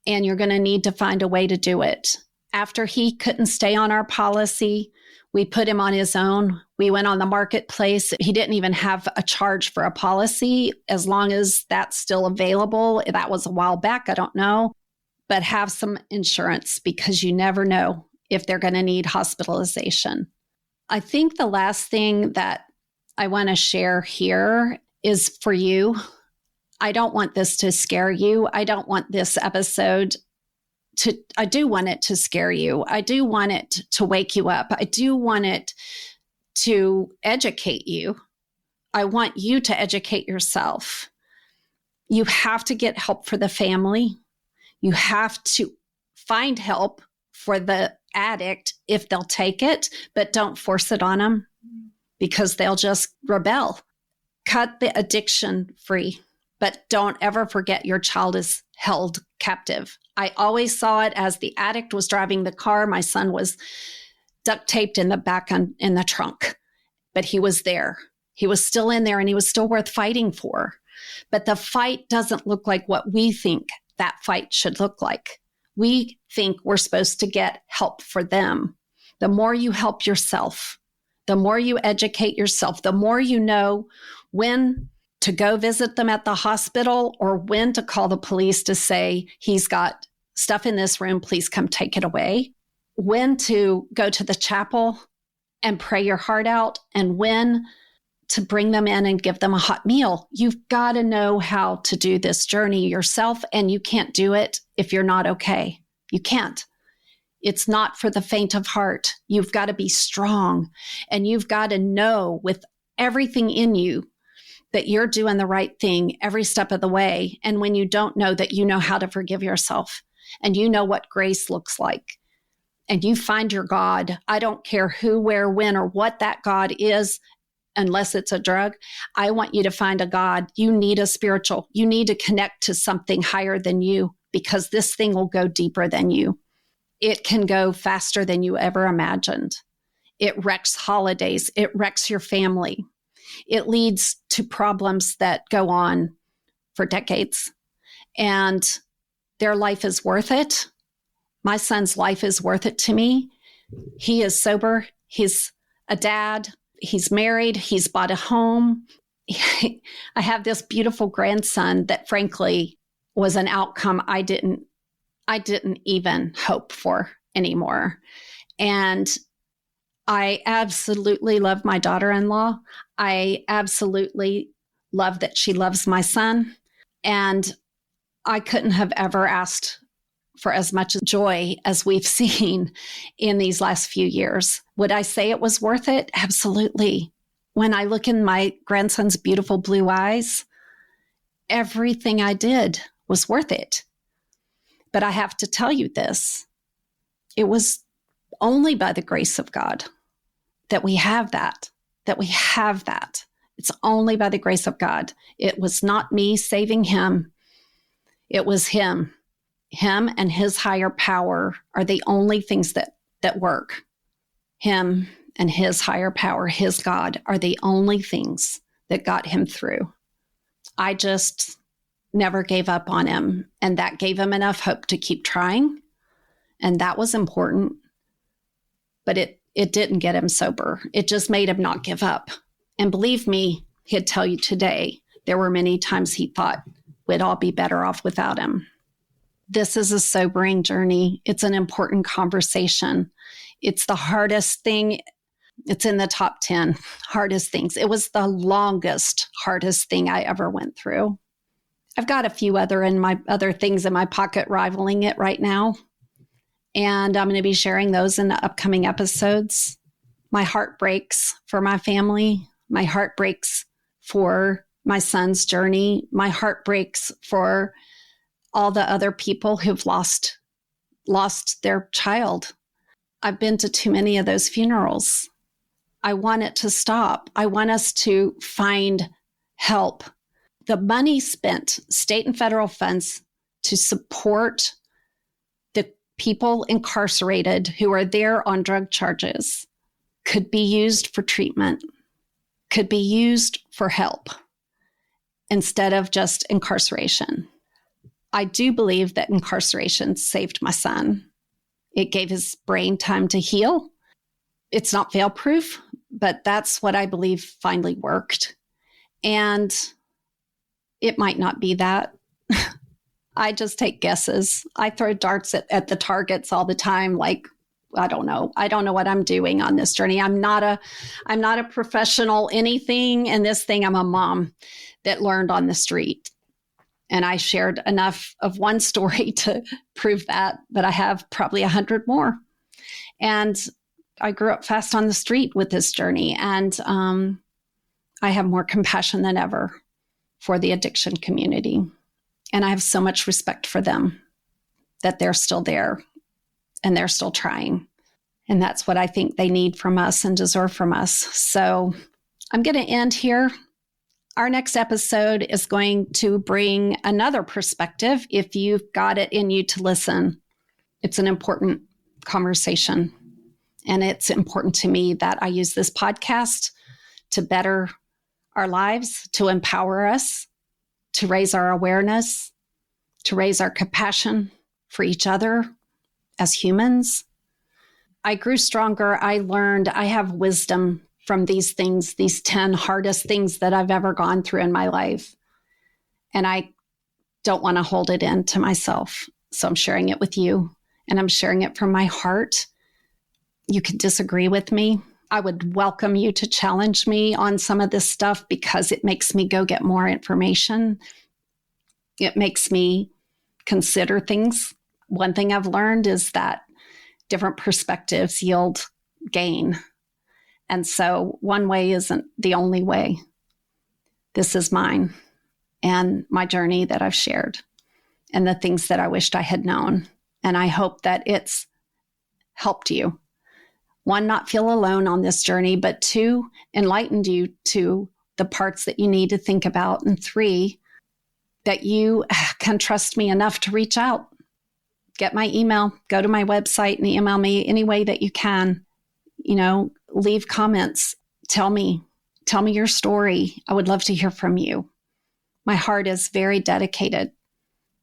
and you're going to need to find a way to do it. After he couldn't stay on our policy, we put him on his own. We went on the marketplace. He didn't even have a charge for a policy as long as that's still available. That was a while back. I don't know. But have some insurance, because you never know if they're going to need hospitalization. I think the last thing that I want to share here is for you. I don't want this to scare you. I don't want this episode I do want it to scare you. I do want it to wake you up. I do want it to educate you. I want you to educate yourself. You have to get help for the family. You have to find help for the addict if they'll take it, but don't force it on them, because they'll just rebel. Cut the addiction free, but don't ever forget your child is held captive. I always saw it as the addict was driving the car. My son was duct taped in the back in the trunk, but he was there. He was still in there, and he was still worth fighting for. But the fight doesn't look like what we think that fight should look like. We think we're supposed to get help for them. The more you help yourself, the more you educate yourself, the more you know when to go visit them at the hospital or when to call the police to say, he's got stuff in this room, please come take it away. When to go to the chapel and pray your heart out, and when to bring them in and give them a hot meal. You've got to know how to do this journey yourself, and you can't do it if you're not okay. You can't. It's not for the faint of heart. You've got to be strong, and you've got to know with everything in you that you're doing the right thing every step of the way. And when you don't know, that you know how to forgive yourself, and you know what grace looks like, and you find your God. I don't care who, where, when, or what that God is. unless it's a drug. I want you to find a God. You need a spiritual. You need to connect to something higher than you, because this thing will go deeper than you. It can go faster than you ever imagined. It wrecks holidays. It wrecks your family. It leads to problems that go on for decades. And their life is worth it. My son's life is worth it to me. He is sober. He's a dad. He's married. He's bought a home. I have this beautiful grandson that, frankly, was an outcome I didn't even hope for anymore. And I absolutely love my daughter-in-law. I absolutely love that she loves my son. And I couldn't have ever asked for as much joy as we've seen in these last few years. Would I say it was worth it? Absolutely. When I look in my grandson's beautiful blue eyes, everything I did was worth it. But I have to tell you this, it was only by the grace of God that we have that. It's only by the grace of God. It was not me saving him. It was him. Him and his higher power are the only things that work. Him and his higher power, his God, are the only things that got him through. I just never gave up on him, and that gave him enough hope to keep trying, and that was important. But it didn't get him sober. It just made him not give up. And believe me, he'd tell you today, there were many times he thought we'd all be better off without him. This is a sobering journey. It's an important conversation. It's the hardest thing. It's in the top 10 hardest things. It was the longest, hardest thing I ever went through. I've got a few other things in my pocket rivaling it right now. And I'm going to be sharing those in the upcoming episodes. My heart breaks for my family. My heart breaks for my son's journey. My heart breaks for all the other people who've lost their child. I've been to too many of those funerals. I want it to stop. I want us to find help. The money spent, state and federal funds, to support the people incarcerated who are there on drug charges could be used for treatment, could be used for help instead of just incarceration. I do believe that incarceration saved my son. It gave his brain time to heal. It's not fail-proof, but that's what I believe finally worked. And it might not be that. I just take guesses. I throw darts at the targets all the time. Like, I don't know. I don't know what I'm doing on this journey. I'm not a professional anything in this thing. I'm a mom that learned on the street. And I shared enough of one story to prove that, but I have probably 100 more. And I grew up fast on the street with this journey. And I have more compassion than ever for the addiction community. And I have so much respect for them that they're still there and they're still trying. And that's what I think they need from us and deserve from us. So I'm going to end here. Our next episode is going to bring another perspective if you've got it in you to listen. It's an important conversation. And it's important to me that I use this podcast to better our lives, to empower us, to raise our awareness, to raise our compassion for each other as humans. I grew stronger. I learned. I have wisdom from these things, these 10 hardest things that I've ever gone through in my life. And I don't want to hold it in to myself. So I'm sharing it with you, and I'm sharing it from my heart. You can disagree with me. I would welcome you to challenge me on some of this stuff because it makes me go get more information. It makes me consider things. One thing I've learned is that different perspectives yield gain. And so one way isn't the only way. This is mine and my journey that I've shared and the things that I wished I had known. And I hope that it's helped you one, not feel alone on this journey, but two, enlightened you to the parts that you need to think about, and three, that you can trust me enough to reach out. Get my email, go to my website and email me any way that you can. Leave comments. Tell me your story. I would love to hear from you. My heart is very dedicated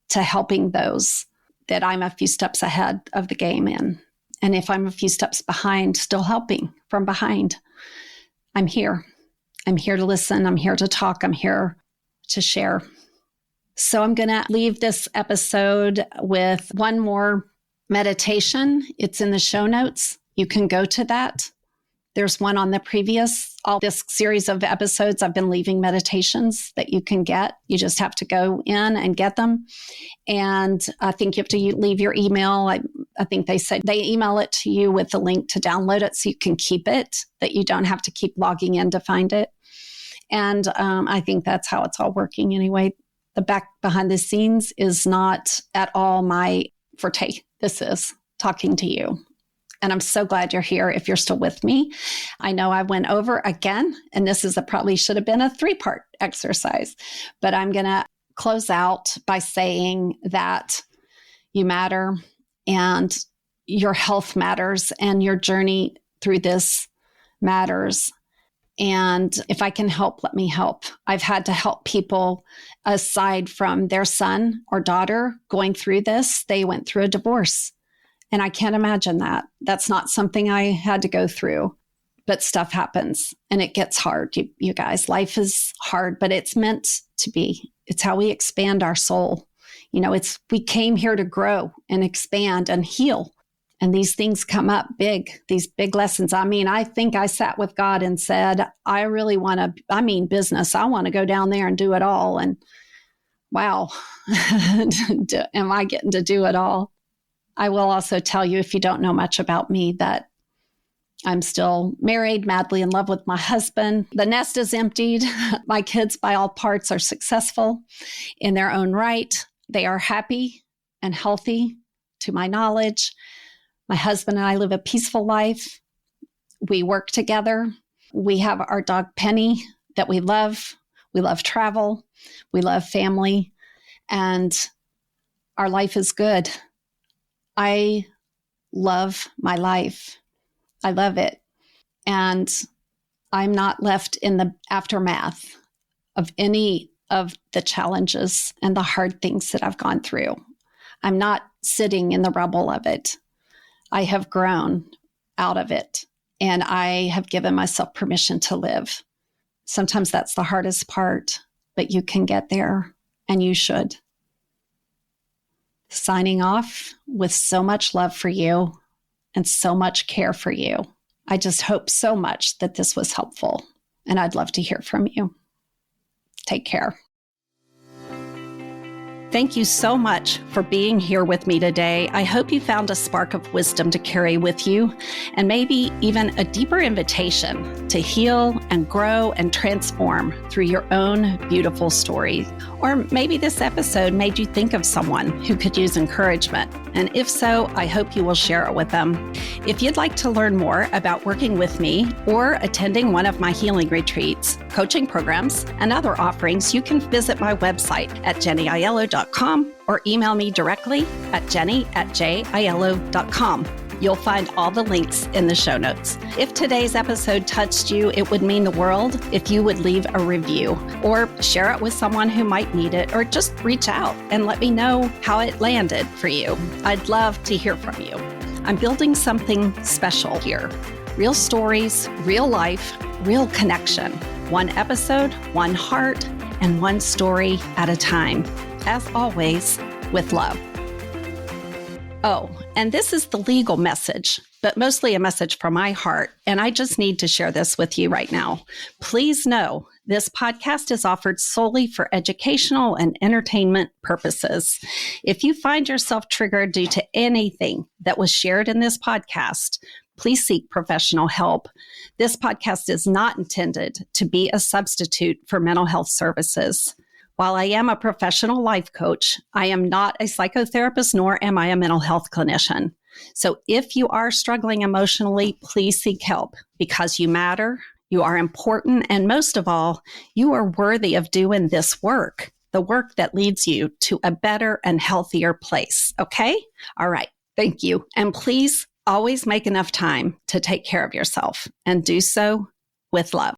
to helping those that I'm a few steps ahead of the game in. And if I'm a few steps behind, still helping from behind. I'm here. I'm here to listen. I'm here to talk. I'm here to share. So I'm going to leave this episode with one more meditation. It's in the show notes. You can go to that. There's one on all this series of episodes. I've been leaving meditations that you can get. You just have to go in and get them. And I think you have to leave your email. I think they said they email it to you with the link to download it so you can keep it, that you don't have to keep logging in to find it. And I think that's how it's all working anyway. The back behind the scenes is not at all my forte. This is talking to you. And I'm so glad you're here if you're still with me. I know I went over again, and this probably should have been a 3-part exercise, but I'm going to close out by saying that you matter and your health matters and your journey through this matters. And if I can help, let me help. I've had to help people aside from their son or daughter going through this. They went through a divorce. And I can't imagine that. That's not something I had to go through. But stuff happens and it gets hard. You guys, life is hard, but it's meant to be. It's how we expand our soul. We came here to grow and expand and heal. And these things come up these big lessons. I think I sat with God and said, I really want to, business. I want to go down there and do it all. And wow, am I getting to do it all? I will also tell you, if you don't know much about me, that I'm still married, madly in love with my husband. The nest is emptied. My kids, by all parts, are successful in their own right. They are happy and healthy, to my knowledge. My husband and I live a peaceful life. We work together. We have our dog Penny that we love. We love travel. We love family. And our life is good. I love my life. I love it. And I'm not left in the aftermath of any of the challenges and the hard things that I've gone through. I'm not sitting in the rubble of it. I have grown out of it, and I have given myself permission to live. Sometimes that's the hardest part, but you can get there, and you should. Signing off with so much love for you and so much care for you. I just hope so much that this was helpful, and I'd love to hear from you. Take care. Thank you so much for being here with me today. I hope you found a spark of wisdom to carry with you, and maybe even a deeper invitation to heal and grow and transform through your own beautiful story. Or maybe this episode made you think of someone who could use encouragement. And if so, I hope you will share it with them. If you'd like to learn more about working with me or attending one of my healing retreats, coaching programs, and other offerings, you can visit my website at jennyaiello.com or email me directly at jenny@jaiello.com. You'll find all the links in the show notes. If today's episode touched you, it would mean the world if you would leave a review or share it with someone who might need it, or just reach out and let me know how it landed for you. I'd love to hear from you. I'm building something special here. Real stories, real life, real connection. One episode, one heart, and one story at a time. As always, with love. Oh, and this is the legal message, but mostly a message from my heart. And I just need to share this with you right now. Please know this podcast is offered solely for educational and entertainment purposes. If you find yourself triggered due to anything that was shared in this podcast, please seek professional help. This podcast is not intended to be a substitute for mental health services. While I am a professional life coach, I am not a psychotherapist, nor am I a mental health clinician. So if you are struggling emotionally, please seek help because you matter, you are important, and most of all, you are worthy of doing this work, the work that leads you to a better and healthier place. Okay? All right. Thank you. And please always make enough time to take care of yourself and do so with love.